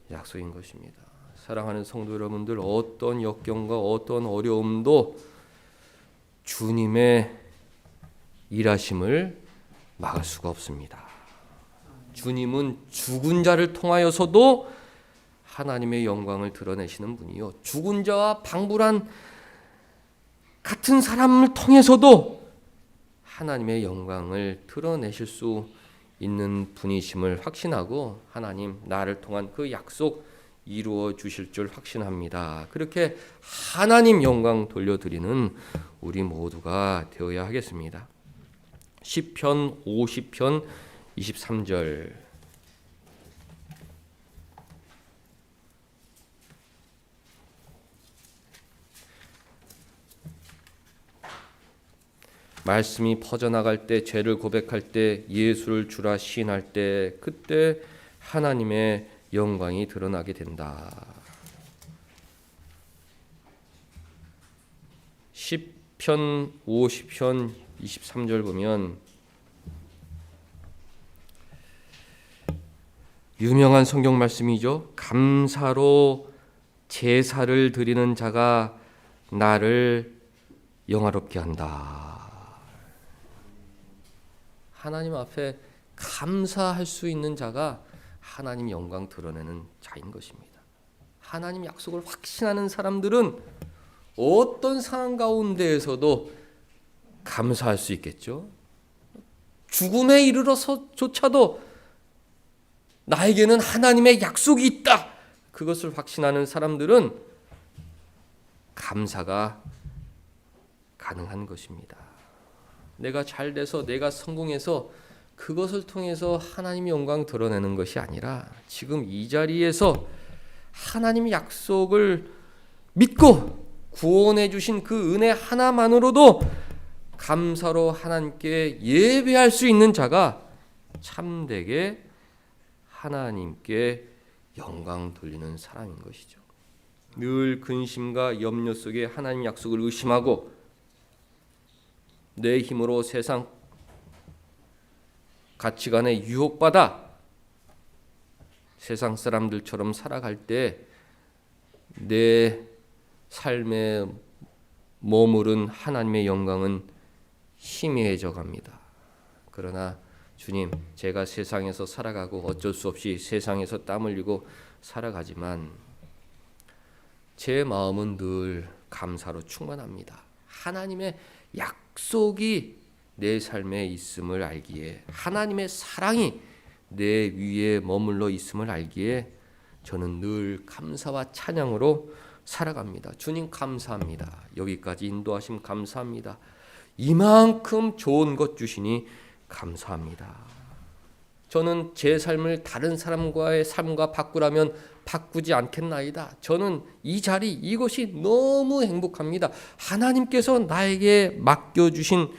약속인 것입니다. 사랑하는 성도 여러분들, 어떤 역경과 어떤 어려움도 주님의 일하심을 막을 수가 없습니다. 주님은 죽은 자를 통하여서도 하나님의 영광을 드러내시는 분이요, 죽은 자와 방불한 같은 사람을 통해서도 하나님의 영광을 드러내실 수 있는 분이심을 확신하고 하나님 나를 통한 그 약속 이루어 주실 줄 확신합니다. 그렇게 하나님 영광 돌려드리는 우리 모두가 되어야 하겠습니다. 시편 50편 23절 말씀이 퍼져나갈 때, 죄를 고백할 때, 예수를 주라 시인할 때, 그때 하나님의 영광이 드러나게 된다. 시편 50편 23절 보면 유명한 성경 말씀이죠. 감사로 제사를 드리는 자가 나를 영화롭게 한다. 하나님 앞에 감사할 수 있는 자가 하나님 영광 드러내는 자인 것입니다. 하나님 약속을 확신하는 사람들은 어떤 상황 가운데에서도 감사할 수 있겠죠. 죽음에 이르러서조차도 나에게는 하나님의 약속이 있다, 그것을 확신하는 사람들은 감사가 가능한 것입니다. 내가 잘 돼서, 내가 성공해서 그것을 통해서 하나님의 영광 드러내는 것이 아니라 지금 이 자리에서 하나님의 약속을 믿고 구원해 주신 그 은혜 하나만으로도 감사로 하나님께 예배할 수 있는 자가 참되게 하나님께 영광 돌리는 사람인 것이죠. 늘 근심과 염려 속에 하나님 약속을 의심하고 내 힘으로 세상 가치관에 유혹받아 세상 사람들처럼 살아갈 때 내 삶에 머무른 하나님의 영광은 희미해져 갑니다. 그러나 주님, 제가 세상에서 살아가고 어쩔 수 없이 세상에서 땀 흘리고 살아가지만 제 마음은 늘 감사로 충만합니다. 하나님의 약속이 내 삶에 있음을 알기에, 하나님의 사랑이 내 위에 머물러 있음을 알기에 저는 늘 감사와 찬양으로 살아갑니다. 주님 감사합니다. 여기까지 인도하심 감사합니다. 이만큼 좋은 것 주시니 감사합니다. 저는 제 삶을 다른 사람과의 삶과 바꾸라면 바꾸지 않겠나이다. 저는 이 자리, 이것이 너무 행복합니다. 하나님께서 나에게 맡겨주신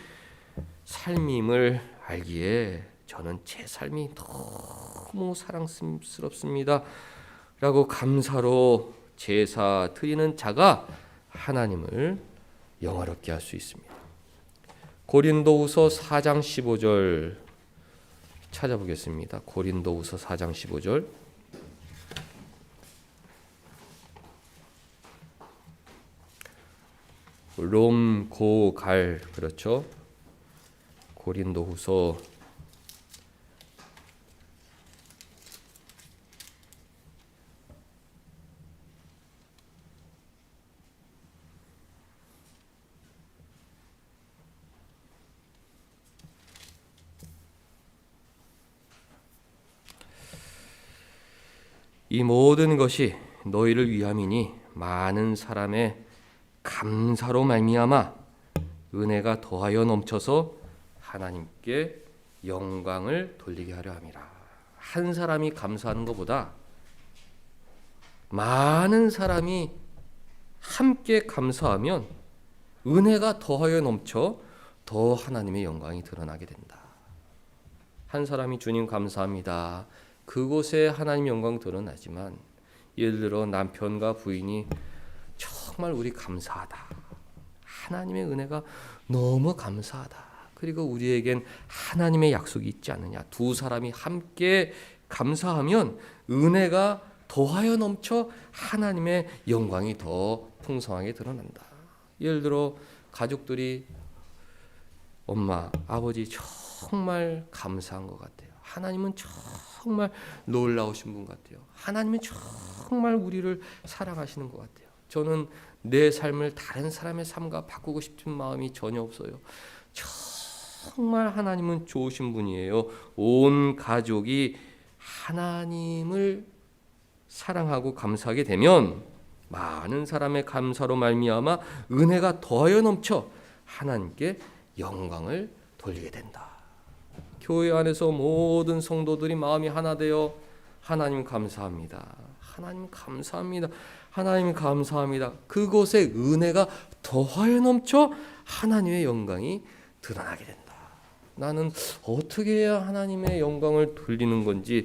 삶임을 알기에 저는 제 삶이 너무 사랑스럽습니다 라고 감사로 제사 드리는 자가 하나님을 영화롭게 할 수 있습니다. 고린도후서 4장 15절 찾아보겠습니다. 고린도후서 4장 15절. 롬, 고, 갈, 그렇죠? 고린도후서 이 모든 것이 너희를 위함이니 많은 사람의 감사로 말미암아 은혜가 더하여 넘쳐서 하나님께 영광을 돌리게 하려 함이라. 한 사람이 감사하는 것보다 많은 사람이 함께 감사하면 은혜가 더하여 넘쳐 더 하나님의 영광이 드러나게 된다. 한 사람이 주님 감사합니다. 그곳에 하나님 영광 드러나지만 예를 들어 남편과 부인이 정말 우리 감사하다. 하나님의 은혜가 너무 감사하다. 그리고 우리에겐 하나님의 약속이 있지 않느냐. 두 사람이 함께 감사하면 은혜가 더하여 넘쳐 하나님의 영광이 더 풍성하게 드러난다. 예를 들어 가족들이 엄마, 아버지 정말 감사한 것 같아요. 하나님은 정말 놀라우신 분 같아요. 하나님은 정말 우리를 사랑하시는 것 같아요. 저는 내 삶을 다른 사람의 삶과 바꾸고 싶은 마음이 전혀 없어요. 정말 하나님은 좋으신 분이에요. 온 가족이 하나님을 사랑하고 감사하게 되면 많은 사람의 감사로 말미암아 은혜가 더하여 넘쳐 하나님께 영광을 돌리게 된다. 교회 안에서 모든 성도들이 마음이 하나 되어 하나님 감사합니다. 하나님 감사합니다. 하나님 감사합니다. 그곳에 은혜가 더하여 넘쳐 하나님의 영광이 드러나게 된다. 나는 어떻게 해야 하나님의 영광을 돌리는 건지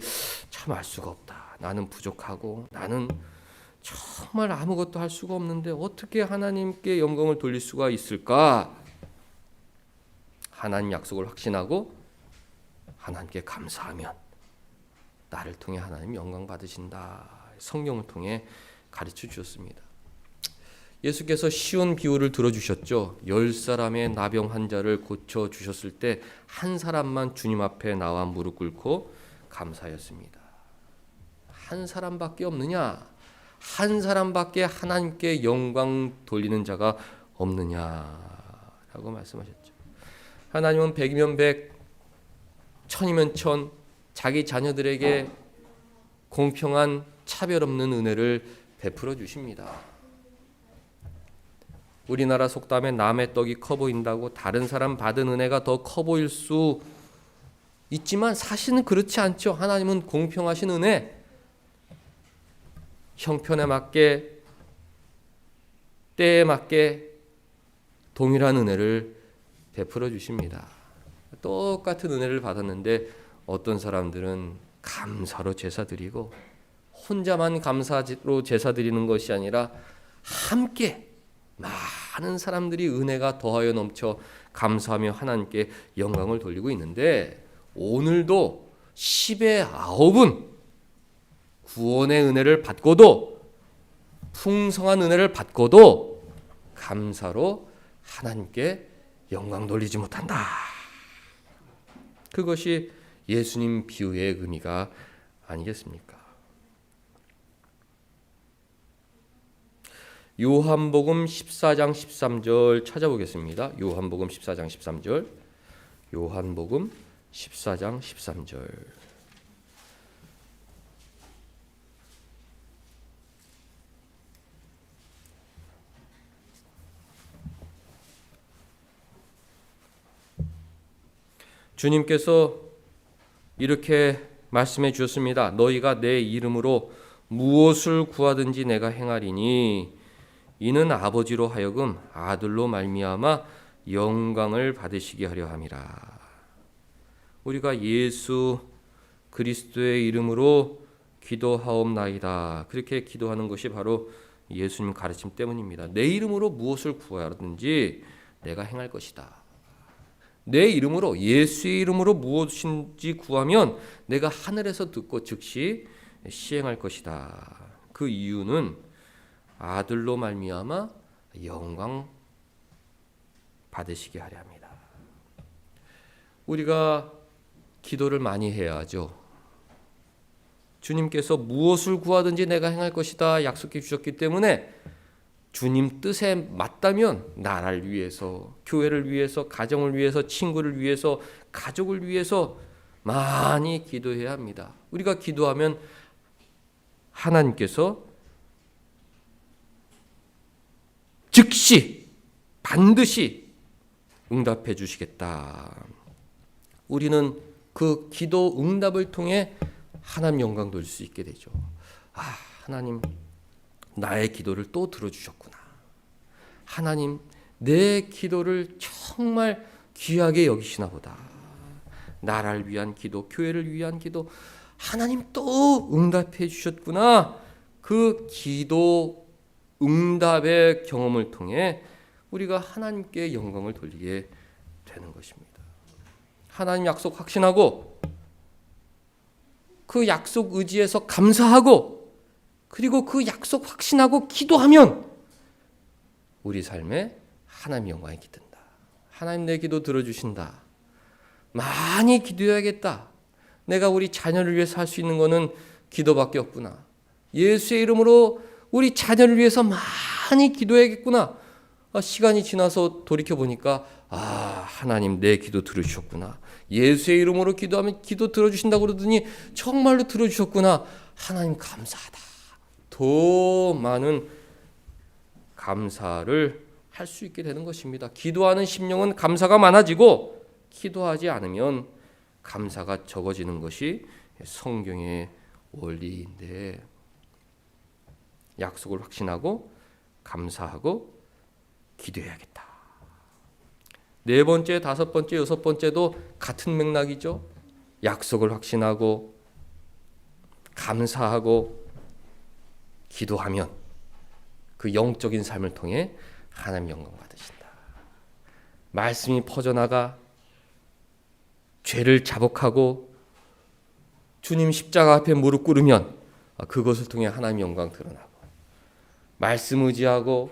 참 알 수가 없다. 나는 부족하고 나는 정말 아무것도 할 수가 없는데 어떻게 하나님께 영광을 돌릴 수가 있을까? 하나님 약속을 확신하고 하나님께 감사하면 나를 통해 하나님 영광 받으신다. 성경을 통해 가르쳐 주셨습니다. 예수께서 쉬운 비유를 들어주셨죠. 10사람의 나병 환자를 고쳐주셨을 때 한 사람만 주님 앞에 나와 무릎 꿇고 감사했습니다. 한 사람밖에 없느냐? 한 사람밖에 하나님께 영광 돌리는 자가 없느냐라고 말씀하셨죠. 하나님은 100이면 100, 1000이면 1000, 자기 자녀들에게 공평한 차별 없는 은혜를 베풀어 주십니다. 우리나라 속담에 남의 떡이 커 보인다고 다른 사람 받은 은혜가 더 커 보일 수 있지만 사실은 그렇지 않죠. 하나님은 공평하신 은혜, 형편에 맞게 때에 맞게 동일한 은혜를 베풀어 주십니다. 똑같은 은혜를 받았는데 어떤 사람들은 감사로 제사 드리고 혼자만 감사로 제사 드리는 것이 아니라 함께 많은 사람들이 은혜가 더하여 넘쳐 감사하며 하나님께 영광을 돌리고 있는데 오늘도 10의 9은 구원의 은혜를 받고도 풍성한 은혜를 받고도 감사로 하나님께 영광 돌리지 못한다. 그것이 예수님 비유의 의미가 아니겠습니까? 요한복음 14장 13절 찾아보겠습니다. 요한복음 14장 13절. 요한복음 14장 13절. 주님께서 이렇게 말씀해 주셨습니다. 너희가 내 이름으로 무엇을 구하든지 내가 행하리니 이는 아버지로 하여금 아들로 말미암아 영광을 받으시게 하려 함이라. 우리가 예수 그리스도의 이름으로 기도하옵나이다. 그렇게 기도하는 것이 바로 예수님 가르침 때문입니다. 내 이름으로 무엇을 구하든지 내가 행할 것이다. 내 이름으로 예수의 이름으로 무엇인지 구하면 내가 하늘에서 듣고 즉시 시행할 것이다. 그 이유는 아들로 말미암아 영광 받으시게 하려 합니다. 우리가 기도를 많이 해야 하죠. 주님께서 무엇을 구하든지 내가 행할 것이다 약속해 주셨기 때문에 주님 뜻에 맞다면 나라를 위해서, 교회를 위해서, 가정을 위해서, 친구를 위해서, 가족을 위해서 많이 기도해야 합니다. 우리가 기도하면 하나님께서 즉시 반드시 응답해 주시겠다. 우리는 그 기도 응답을 통해 하나님 영광 돌릴 수 있게 되죠. 하나님 나의 기도를 또 들어주셨구나. 하나님 내 기도를 정말 귀하게 여기시나 보다. 나라를 위한 기도, 교회를 위한 기도, 하나님 또 응답해 주셨구나. 그 기도 응답의 경험을 통해 우리가 하나님께 영광을 돌리게 되는 것입니다. 하나님 약속 확신하고 그 약속 의지에서 감사하고 그리고 그 약속 확신하고 기도하면 우리 삶에 하나님 영광이 깃든다. 하나님 내 기도 들어주신다. 많이 기도해야겠다. 내가 우리 자녀를 위해서 할 수 있는 거는 기도밖에 없구나. 예수의 이름으로 우리 자녀를 위해서 많이 기도해야겠구나. 시간이 지나서 돌이켜보니까 하나님 내 기도 들어주셨구나. 예수의 이름으로 기도하면 기도 들어주신다고 그러더니 정말로 들어주셨구나. 하나님 감사하다. 더 많은 감사를 할 수 있게 되는 것입니다. 기도하는 심령은 감사가 많아지고 기도하지 않으면 감사가 적어지는 것이 성경의 원리인데, 약속을 확신하고 감사하고 기도해야겠다. 네 번째, 다섯 번째, 여섯 번째도 같은 맥락이죠. 약속을 확신하고 감사하고 기도하면 그 영적인 삶을 통해 하나님 영광 받으신다. 말씀이 퍼져나가 죄를 자복하고 주님 십자가 앞에 무릎 꿇으면 그것을 통해 하나님 영광 드러나고, 말씀 의지하고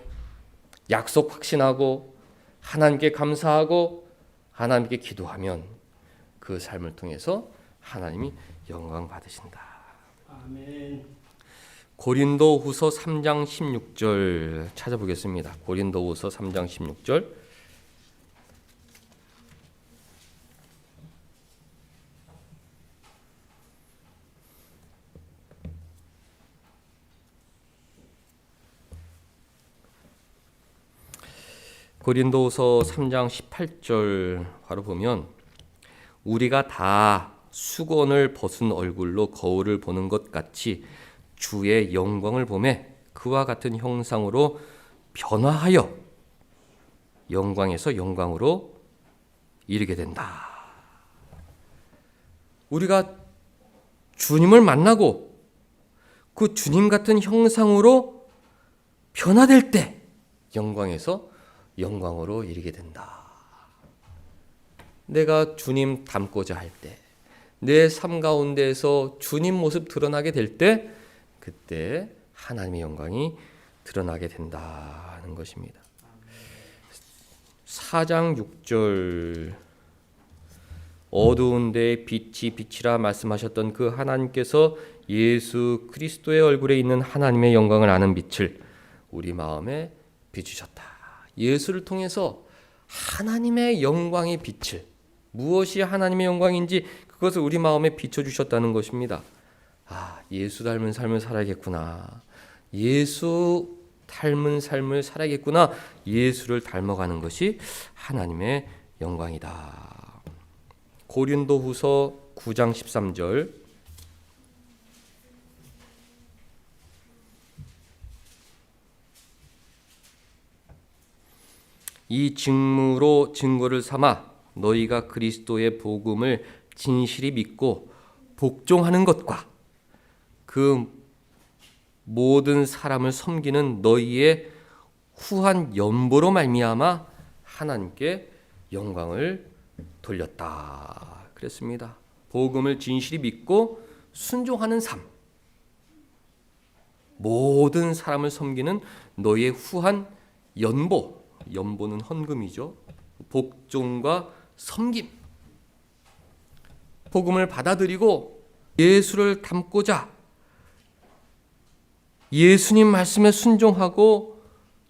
약속 확신하고 하나님께 감사하고 하나님께 기도하면 그 삶을 통해서 하나님이 영광 받으신다. 아멘. 고린도후서 3장 16절 찾아보겠습니다. 고린도후서 3장 16절. 고린도후서 3장 18절 바로 보면, 우리가 다 수건을 벗은 얼굴로 거울을 보는 것 같이 주의 영광을 보매 그와 같은 형상으로 변화하여 영광에서 영광으로 이르게 된다. 우리가 주님을 만나고 그 주님 같은 형상으로 변화될 때 영광에서 영광으로 이르게 된다. 내가 주님 닮고자 할 때, 내 삶 가운데에서 주님 모습 드러나게 될 때, 그때 하나님의 영광이 드러나게 된다는 것입니다. 4장 6절, 어두운 데에 빛이 빛이라 말씀하셨던 그 하나님께서 예수 그리스도의 얼굴에 있는 하나님의 영광을 아는 빛을 우리 마음에 비추셨다. 예수를 통해서 하나님의 영광의 빛을, 무엇이 하나님의 영광인지 그것을 우리 마음에 비춰주셨다는 것입니다. 예수 닮은 삶을 살아야겠구나. 예수 닮은 삶을 살아야겠구나. 예수를 닮아가는 것이 하나님의 영광이다. 고린도후서 9장 13절. 이 증무로 증거를 삼아 너희가 그리스도의 복음을 진실히 믿고 복종하는 것과 그 모든 사람을 섬기는 너희의 후한 연보로 말미암아 하나님께 영광을 돌렸다. 그랬습니다. 복음을 진실히 믿고 순종하는 삶, 모든 사람을 섬기는 너희의 후한 연보, 연보는 헌금이죠. 복종과 섬김, 복음을 받아들이고 예수를 닮고자 예수님 말씀에 순종하고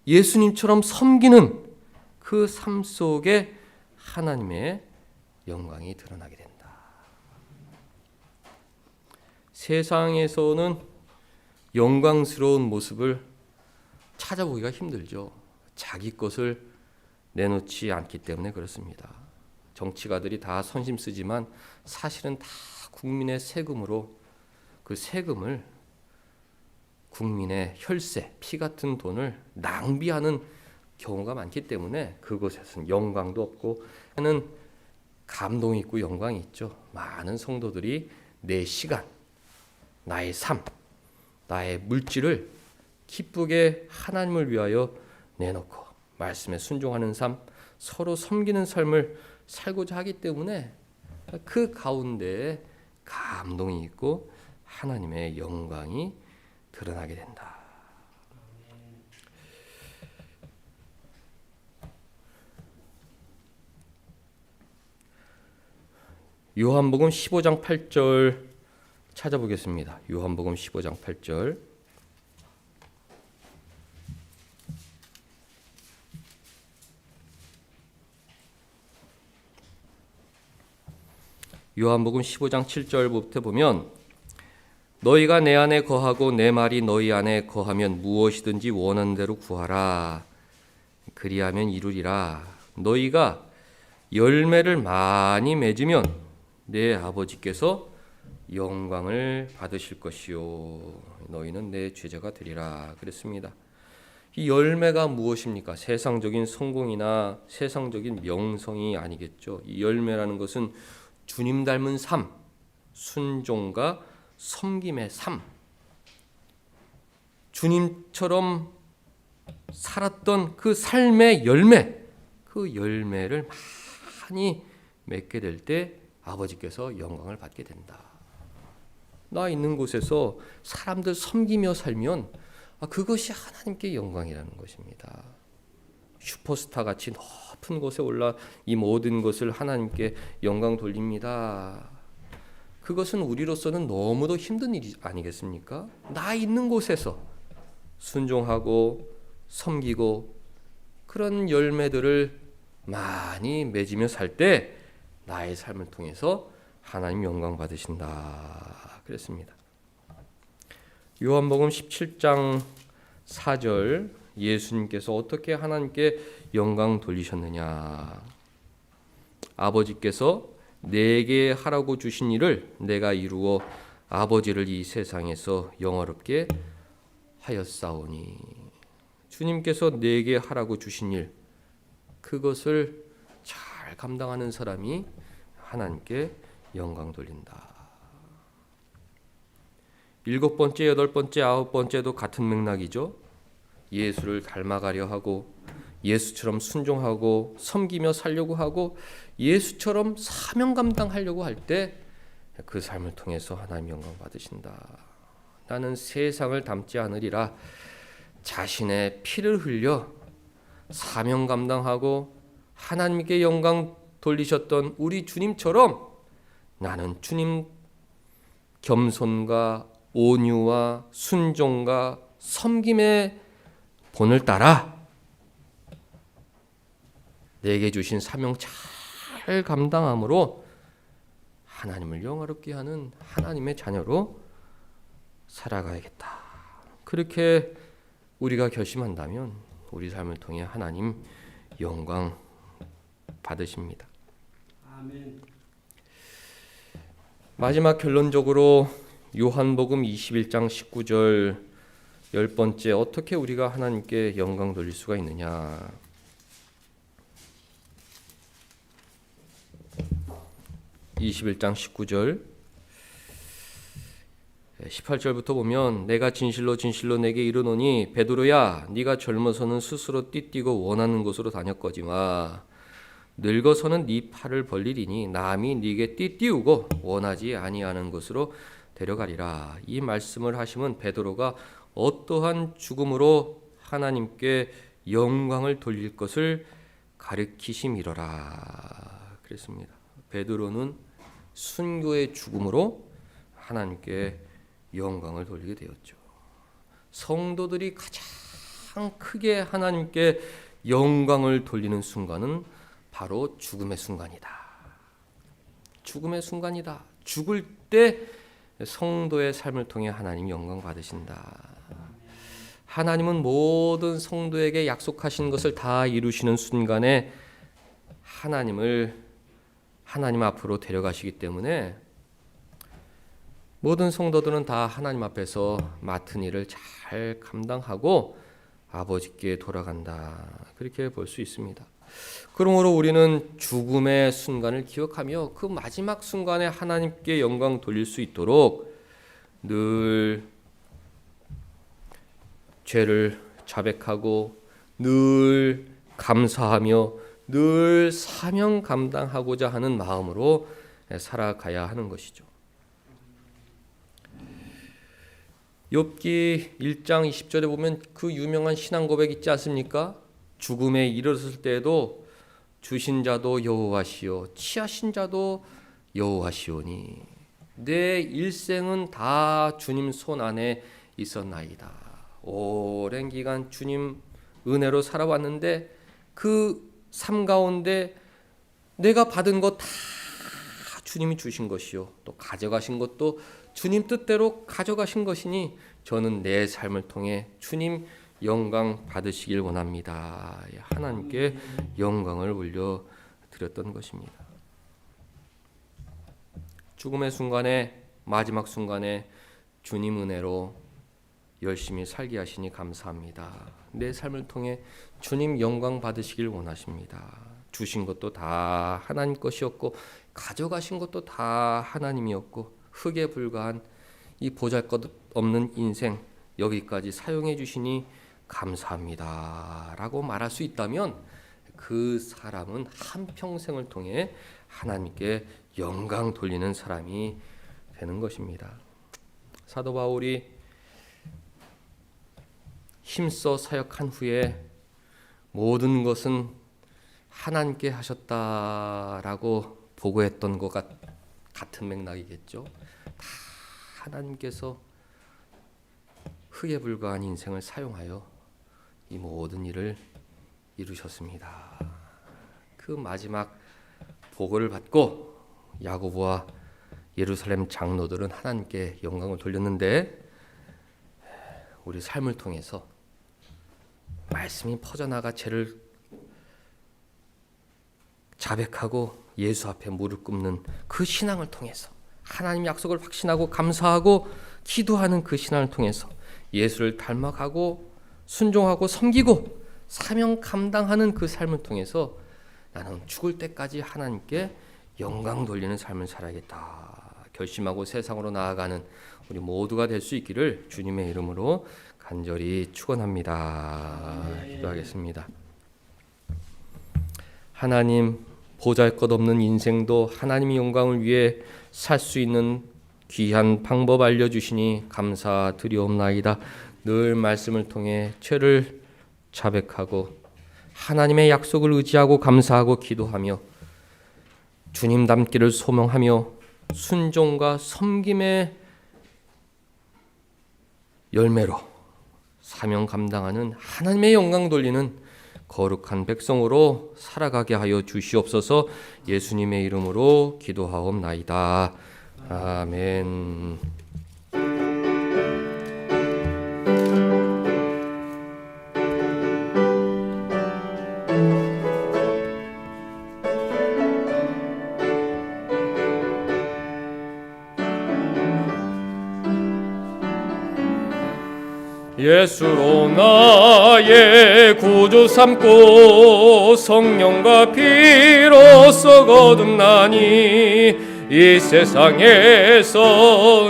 예수님처럼 섬기는 그 삶 속에 하나님의 영광이 드러나게 된다. 세상에서는 영광스러운 모습을 찾아보기가 힘들죠. 자기 것을 내놓지 않기 때문에 그렇습니다. 정치가들이 다 선심 쓰지만 사실은 다 국민의 세금으로 그 세금을 국민의 혈세, 피 같은 돈을 낭비하는 경우가 많기 때문에 그곳에서는 영광도 없고 하는 감동이 있고 영광이 있죠. 많은 성도들이 내 시간, 나의 삶, 나의 물질을 기쁘게 하나님을 위하여 내놓고 말씀에 순종하는 삶, 서로 섬기는 삶을 살고자 하기 때문에 그 가운데에 감동이 있고 하나님의 영광이 드러나게 된다. 요한복음 15장 8절 찾아보겠습니다. 요한복음 15장 8절. 요한복음 15장 7절부터 보면 너희가 내 안에 거하고 내 말이 너희 안에 거하면 무엇이든지 원하는 대로 구하라. 그리하면 이루리라. 너희가 열매를 많이 맺으면 내 아버지께서 영광을 받으실 것이요 너희는 내 제자가 되리라 그랬습니다. 이 열매가 무엇입니까? 세상적인 성공이나 세상적인 명성이 아니겠죠. 이 열매라는 것은 주님 닮은 삶, 순종과 섬김의 삶, 주님처럼 살았던 그 삶의 열매, 그 열매를 많이 맺게 될 때 아버지께서 영광을 받게 된다. 나 있는 곳에서 사람들 섬기며 살면 그것이 하나님께 영광이라는 것입니다. 슈퍼스타 같이 높은 곳에 올라 이 모든 것을 하나님께 영광 돌립니다. 그것은 우리로서는 너무도 힘든 일이 아니겠습니까? 나 있는 곳에서 순종하고 섬기고 그런 열매들을 많이 맺으며 살 때 나의 삶을 통해서 하나님 영광 받으신다 그랬습니다. 요한복음 17장 4절 예수님께서 어떻게 하나님께 영광 돌리셨느냐. 아버지께서 내게 하라고 주신 일을 내가 이루어 아버지를 이 세상에서 영화롭게 하였사오니. 주님께서 내게 하라고 주신 일, 그것을 잘 감당하는 사람이 하나님께 영광 돌린다. 7번째, 8번째, 9번째도 같은 맥락이죠. 예수를 닮아가려 하고 예수처럼 순종하고 섬기며 살려고 하고 예수처럼 사명 감당하려고 할 때 그 삶을 통해서 하나님 영광 받으신다. 나는 세상을 닮지 않으리라. 자신의 피를 흘려 사명 감당하고 하나님께 영광 돌리셨던 우리 주님처럼 나는 주님 겸손과 온유와 순종과 섬김의 본을 따라 내게 주신 사명 잘 감당함으로 하나님을 영화롭게 하는 하나님의 자녀로 살아가야겠다. 그렇게 우리가 결심한다면 우리 삶을 통해 하나님 영광 받으십니다. 아멘. 마지막 결론적으로 요한복음 21장 19절 10번째 어떻게 우리가 하나님께 영광 돌릴 수가 있느냐. 21장 19절 18절부터 보면 내가 진실로 진실로 내게 이르노니 베드로야 네가 젊어서는 스스로 띠뛰고 원하는 곳으로 다녔거지마 늙어서는 네 팔을 벌리리니 남이 네게 띠띠우고 원하지 아니하는 곳으로 데려가리라. 이 말씀을 하시면 베드로가 어떠한 죽음으로 하나님께 영광을 돌릴 것을 가르치심이로라 그랬습니다. 베드로는 순교의 죽음으로 하나님께 영광을 돌리게 되었죠. 성도들이 가장 크게 하나님께 영광을 돌리는 순간은 바로 죽음의 순간이다. 죽음의 순간이다. 죽을 때 성도의 삶을 통해 하나님 영광 받으신다. 하나님은 모든 성도에게 약속하신 것을 다 이루시는 순간에 하나님 앞으로 데려가시기 때문에 모든 성도들은 다 하나님 앞에서 맡은 일을 잘 감당하고 아버지께 돌아간다. 그렇게 볼 수 있습니다. 그러므로 우리는 죽음의 순간을 기억하며 그 마지막 순간에 하나님께 영광 돌릴 수 있도록 늘 죄를 자백하고 늘 감사하며 늘 사명 감당하고자 하는 마음으로 살아가야 하는 것이죠. 욥기 1장 20절에 보면 그 유명한 신앙 고백 있지 않습니까? 죽음에 이르렀을 때에도 주신 자도 여호와시요 취하신 자도 여호와시오니 내 일생은 다 주님 손 안에 있었나이다. 오랜 기간 주님 은혜로 살아왔는데 그 삶 가운데 내가 받은 것 다 주님이 주신 것이요 또 가져가신 것도 주님 뜻대로 가져가신 것이니 저는 내 삶을 통해 주님 영광 받으시길 원합니다. 하나님께 영광을 올려드렸던 것입니다. 죽음의 순간에 마지막 순간에 주님 은혜로 열심히 살게 하시니 감사합니다. 내 삶을 통해 주님 영광 받으시길 원하십니다. 주신 것도 다 하나님 것이었고 가져가신 것도 다 하나님이었고 흙에 불과한 이 보잘것없는 인생 여기까지 사용해 주시니 감사합니다 라고 말할 수 있다면 그 사람은 한평생을 통해 하나님께 영광 돌리는 사람이 되는 것입니다. 사도 바울이 힘써 사역한 후에 모든 것은 하나님께 하셨다라고 보고했던 것 같은 맥락이겠죠. 다 하나님께서 흙에 불과한 인생을 사용하여 이 모든 일을 이루셨습니다. 그 마지막 보고를 받고 야고보와 예루살렘 장로들은 하나님께 영광을 돌렸는데 우리 삶을 통해서 말씀이 퍼져나가 죄를 자백하고 예수 앞에 무릎 꿇는 그 신앙을 통해서 하나님 약속을 확신하고 감사하고 기도하는 그 신앙을 통해서 예수를 닮아가고 순종하고 섬기고 사명 감당하는 그 삶을 통해서 나는 죽을 때까지 하나님께 영광 돌리는 삶을 살아야겠다 결심하고 세상으로 나아가는 우리 모두가 될 수 있기를 주님의 이름으로 간절히 축원합니다. 기도하겠습니다. 하나님 보잘것없는 인생도 하나님의 영광을 위해 살 수 있는 귀한 방법 알려주시니 감사드리옵나이다. 늘 말씀을 통해 죄를 자백하고 하나님의 약속을 의지하고 감사하고 기도하며 주님 닮기를 소명하며 순종과 섬김의 열매로 사명 감당하는 하나님의 영광 돌리는 거룩한 백성으로 살아가게 하여 주시옵소서. 예수님의 이름으로 기도하옵나이다. 아멘. 예수로 나의 구주 삼고 성령과 피로써 거듭나니 이 세상에서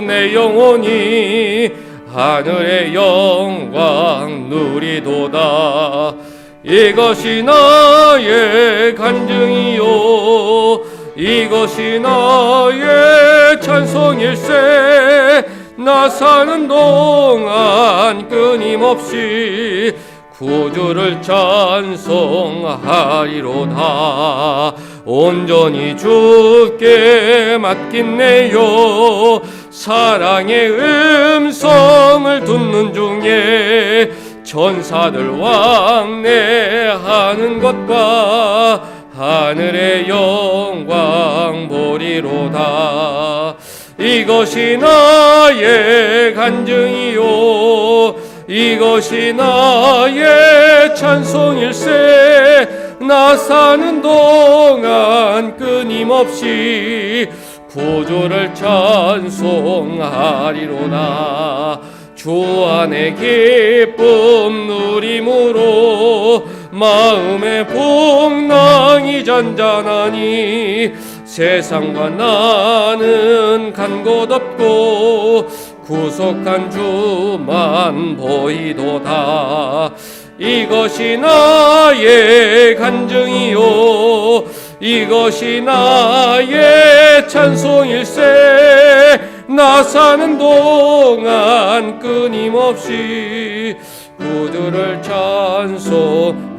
내 영혼이 하늘의 영광 누리도다. 이것이 나의 간증이요 이것이 나의 찬송일세. 나 사는 동안 끊임없이 구주를 찬송하리로다. 온전히 주께 맡긴네요. 사랑의 음성을 듣는 중에 천사들 왕래하는 것과 하늘의 영광 보리로다. 이것이 나의 간증이요 이것이 나의 찬송일세 나 사는 동안 끊임없이 구주를 찬송하리로다 주 안에 기쁨 누림으로 마음의 풍랑이 잔잔하니 세상과 나는 간 곳 없고 구속한 주만 보이도다 이것이 나의 간증이요 이것이 나의 찬송일세 나 사는 동안 끊임없이 구주를 찬송하리로다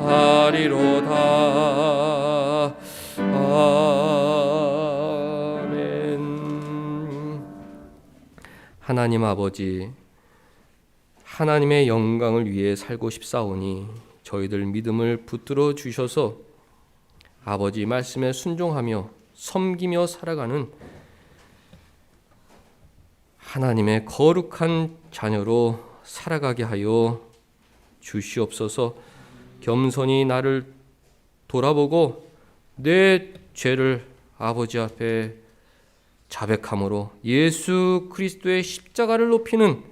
아멘. 하나님 아버지 하나님의 영광을 위해 살고 싶사오니 저희들 믿음을 붙들어 주셔서 아버지 말씀에 순종하며 섬기며 살아가는 하나님의 거룩한 자녀로 살아가게 하여 주시옵소서. 겸손히 나를 돌아보고 내 죄를 아버지 앞에 자백함으로 예수 그리스도의 십자가를 높이는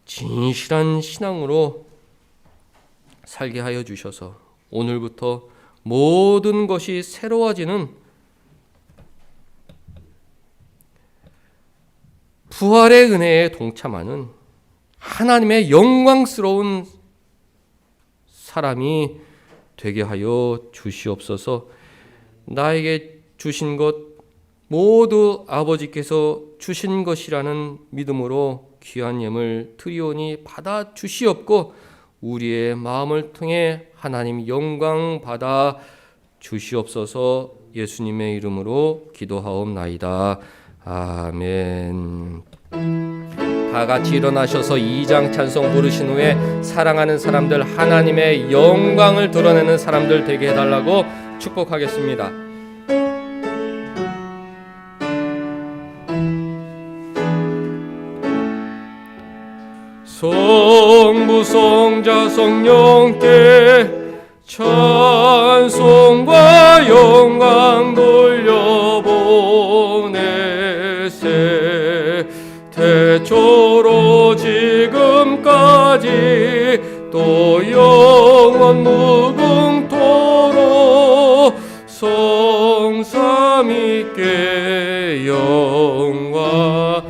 진실한 신앙으로 살게 하여 주셔서 오늘부터 모든 것이 새로워지는 부활의 은혜에 동참하는 하나님의 영광스러운 사람이 되게 하여 주시옵소서. 나에게 주신 것 모두 아버지께서 주신 것이라는 믿음으로 귀한 예물 드리오니 받아 주시옵고 우리의 마음을 통해 하나님 영광 받아 주시옵소서. 예수님의 이름으로 기도하옵나이다. 아멘. 다 같이 일어나셔서 2장 찬송 부르신 후에 사랑하는 사람들 하나님의 영광을 드러내는 사람들 되게 해달라고 축복하겠습니다. 성부 성자 성령께 찬송과 영광 돌려보내세 태초로 지금까지 또 영원 무궁토록 성삼위께 영광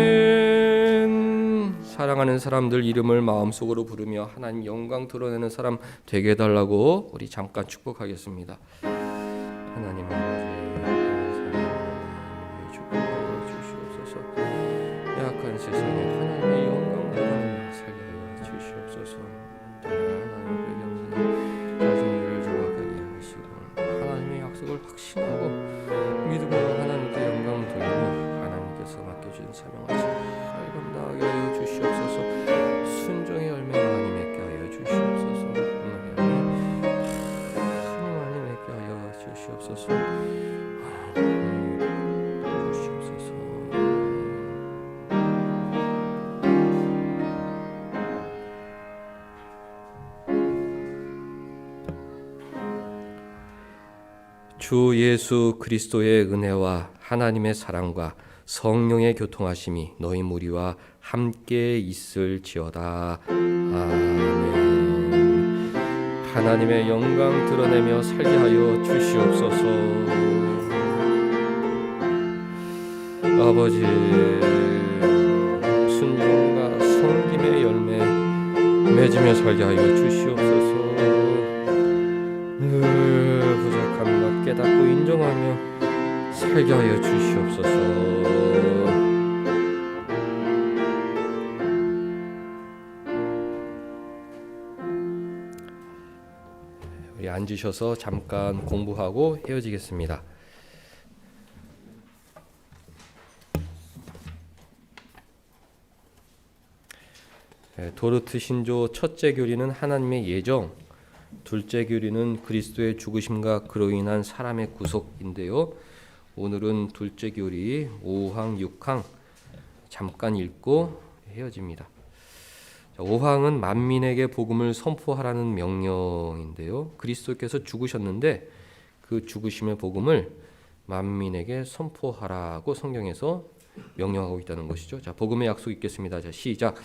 아멘. 사랑하는 사람들 이름을 마음속으로 부르며 하나님 영광 드러내는 사람 되게 해달라고 우리 잠깐 축복하겠습니다. 하나님 아버지 축복하여 주시옵소서. 약한 세상에 하나님의 영광을 살게 하여 주시옵소서. 하나님의 영생에 자신을 정확하게 하시고 하나님의 약속을 확신하고 믿음으로 하나님께 영광 돌리며 하나님께서 맡겨준 사명을 잘 감당하게 하여 주시옵소서. 순종의 열매 많이 맺게 하여 주시옵소서. 주시옵소서. 주 예수 그리스도의 은혜와 하나님의 사랑과 성령의 교통하심이 너희 무리와 함께 있을지어다. 아멘. 하나님의 영광 드러내며 살게 하여 주시옵소서. 아버지 순종과 섬김의 열매 맺으며 살게 하여 주시옵소서. 늘 부족한 것 깨닫고 인정하며 살게 하여 주시옵소서. 우리 앉으셔서 잠깐 공부하고 헤어지겠습니다. 도르트 신조 첫째 교리는 하나님의 예정, 둘째 교리는 그리스도의 죽으심과 그로 인한 사람의 구속인데요. 오늘은 둘째 교리 5항, 6항 잠깐 읽고 헤어집니다. 5항은 만민에게 복음을 선포하라는 명령인데요. 그리스도께서 죽으셨는데 그 죽으심의 복음을 만민에게 선포하라고 성경에서 명령하고 있다는 것이죠. 자, 복음의 약속 읽겠습니다. 자, 시작.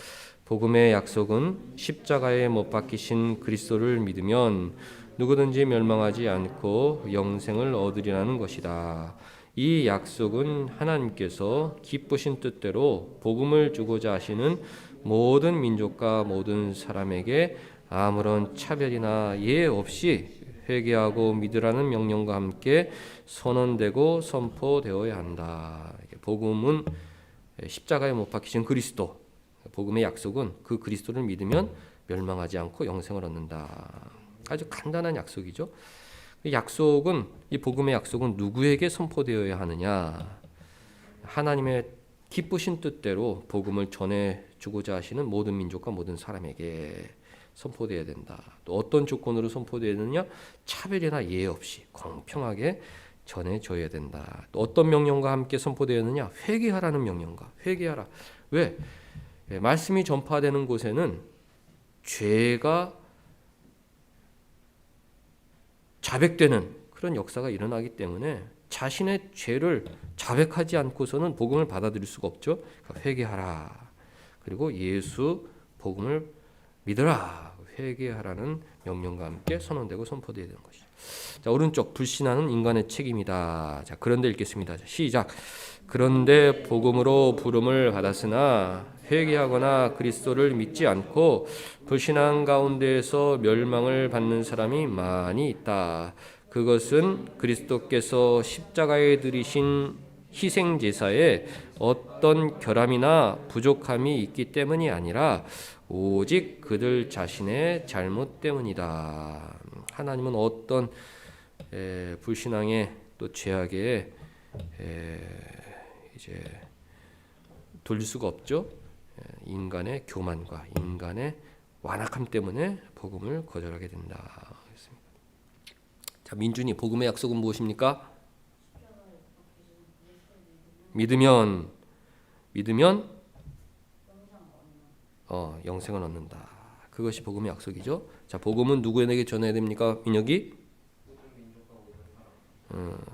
복음의 약속은 십자가에 못 박히신 그리스도를 믿으면 누구든지 멸망하지 않고 영생을 얻으리라는 것이다. 이 약속은 하나님께서 기쁘신 뜻대로 복음을 주고자 하시는 모든 민족과 모든 사람에게 아무런 차별이나 예외 없이 회개하고 믿으라는 명령과 함께 선언되고 선포되어야 한다. 복음은 십자가에 못 박히신 그리스도, 복음의 약속은 그 그리스도를 믿으면 멸망하지 않고 영생을 얻는다. 아주 간단한 약속이죠. 약속은, 이 복음의 약속은 누구에게 선포되어야 하느냐? 하나님의 기쁘신 뜻대로 복음을 전해주고자 하시는 모든 민족과 모든 사람에게 선포되어야 된다. 또 어떤 조건으로 선포되어야 되느냐? 차별이나 예외 없이 공평하게 전해줘야 된다. 또 어떤 명령과 함께 선포되었느냐? 회개하라는 명령과 회개하라. 왜? 말씀이 전파되는 곳에는 죄가 자백되는 그런 역사가 일어나기 때문에 자신의 죄를 자백하지 않고서는 복음을 받아들일 수가 없죠. 그러니까 회개하라. 그리고 예수 복음을 믿으라. 회개하라는 명령과 함께 선언되고 선포되어야 되는 것이죠. 자, 오른쪽 불신하는 인간의 책임이다. 자, 그런데 읽겠습니다. 자, 시작. 그런데 복음으로 부름을 받았으나 회개하거나 그리스도를 믿지 않고 불신앙 가운데에서 멸망을 받는 사람이 많이 있다. 그것은 그리스도께서 십자가에 들이신 희생 제사에 어떤 결함이나 부족함이 있기 때문이 아니라 오직 그들 자신의 잘못 때문이다. 하나님은 어떤 불신앙의 또 죄악에 이제 돌릴 수가 없죠. 인간의 교만과 인간의 완악함 때문에 복음을 거절하게 된다. 자, 민준이 복음의 약속은 무엇입니까? 믿으면 영생을 얻는다. 그것이 복음의 약속이죠. 자, 복음은 누구에게 전해야 됩니까? 민혁이?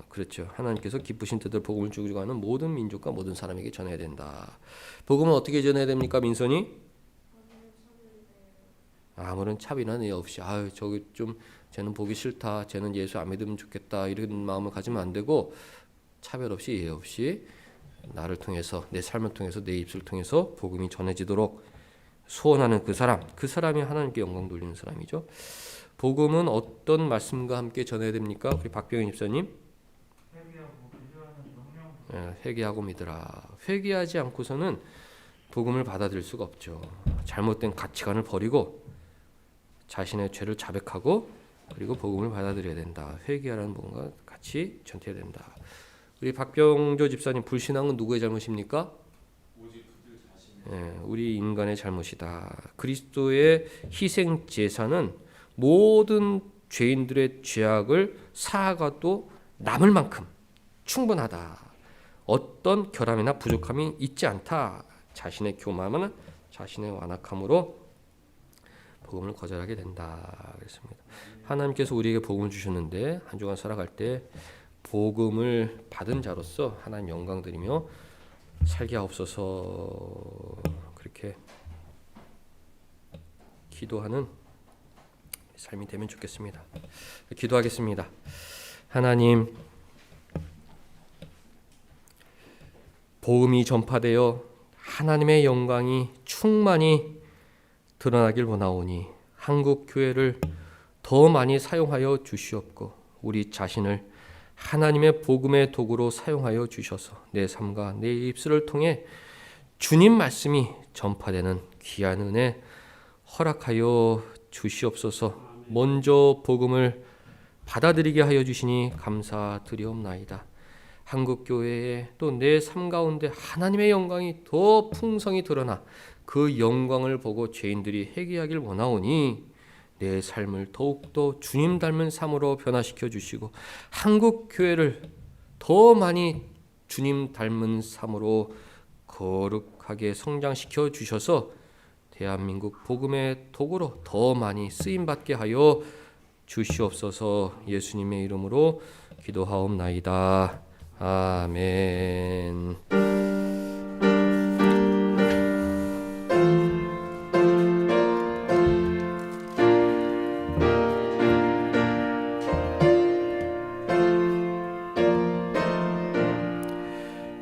그렇죠. 하나님께서 기쁘신 뜻대로 복음을 주고 하는 모든 민족과 모든 사람에게 전해야 된다. 복음은 어떻게 전해야 됩니까? 민선이? 아무런 차별이나 예외 없이 저기 좀 쟤는 보기 싫다. 쟤는 예수 안 믿으면 좋겠다. 이런 마음을 가지면 안 되고 차별 없이 예외 없이 나를 통해서 내 삶을 통해서 내 입술을 통해서 복음이 전해지도록 소원하는 그 사람이 하나님께 영광 돌리는 사람이죠. 복음은 어떤 말씀과 함께 전해야 됩니까? 우리 박병현 집사님. 회개하고 믿으라. 회개하지 않고서는 복음을 받아들일 수가 없죠. 잘못된 가치관을 버리고 자신의 죄를 자백하고 그리고 복음을 받아들여야 된다. 회개하라는 복음과 같이 전해야 된다. 우리 박병조 집사님, 불신앙은 누구의 잘못입니까? 우리 인간의 잘못이다. 그리스도의 희생 제사는 모든 죄인들의 죄악을 사하가도 남을 만큼 충분하다. 어떤 결함이나 부족함이 있지 않다. 자신의 교만은 자신의 완악함으로 복음을 거절하게 된다. 그랬습니다. 하나님께서 우리에게 복음을 주셨는데 한 주간 살아갈 때 복음을 받은 자로서 하나님 영광 드리며 살게 하옵소서. 그렇게 기도하는 삶이 되면 좋겠습니다. 기도하겠습니다. 하나님, 복음이 전파되어 하나님의 영광이 충만히 드러나길 원하오니 한국 교회를 더 많이 사용하여 주시옵고 우리 자신을 하나님의 복음의 도구로 사용하여 주셔서 내 삶과 내 입술을 통해 주님 말씀이 전파되는 귀한 은혜 허락하여 주시옵소서. 먼저 복음을 받아들이게 하여 주시니 감사드리옵나이다. 한국교회에 또 내 삶 가운데 하나님의 영광이 더 풍성히 드러나 그 영광을 보고 죄인들이 회개하길 원하오니 내 삶을 더욱더 주님 닮은 삶으로 변화시켜 주시고 한국 교회를 더 많이 주님 닮은 삶으로 거룩하게 성장시켜 주셔서 대한민국 복음의 도구로 더 많이 쓰임 받게 하여 주시옵소서. 예수님의 이름으로 기도하옵나이다. 아멘.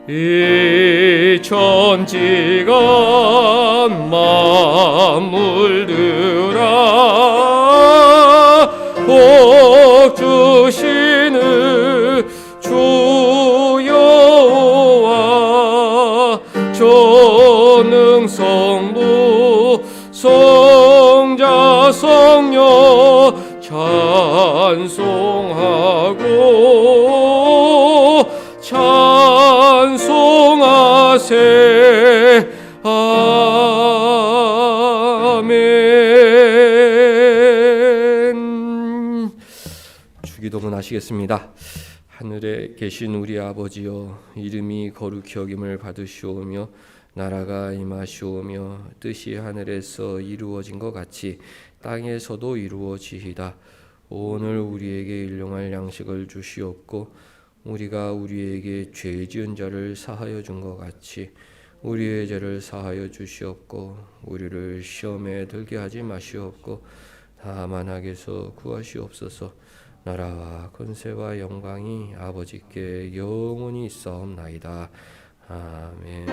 이 천지가 만물들아 복 주시는 주 여호와 전능성부 성자 성녀 찬송하고 찬송하세. 아멘. 주기도문 하시겠습니다. 하늘에 계신 우리 아버지여, 이름이 거룩히 여김을 받으시오며 나라가 임하시오며 뜻이 하늘에서 이루어진 것 같이 땅에서도 이루어지이다. 오늘 우리에게 일용할 양식을 주시옵고 우리가 우리에게 죄 지은 자를 사하여 준 것 같이 우리의 죄를 사하여 주시옵고 우리를 시험에 들게 하지 마시옵고 다만 악에서 구하시옵소서. 나라와 권세와 영광이 아버지께 영원히 있사옵나이다. 아멘.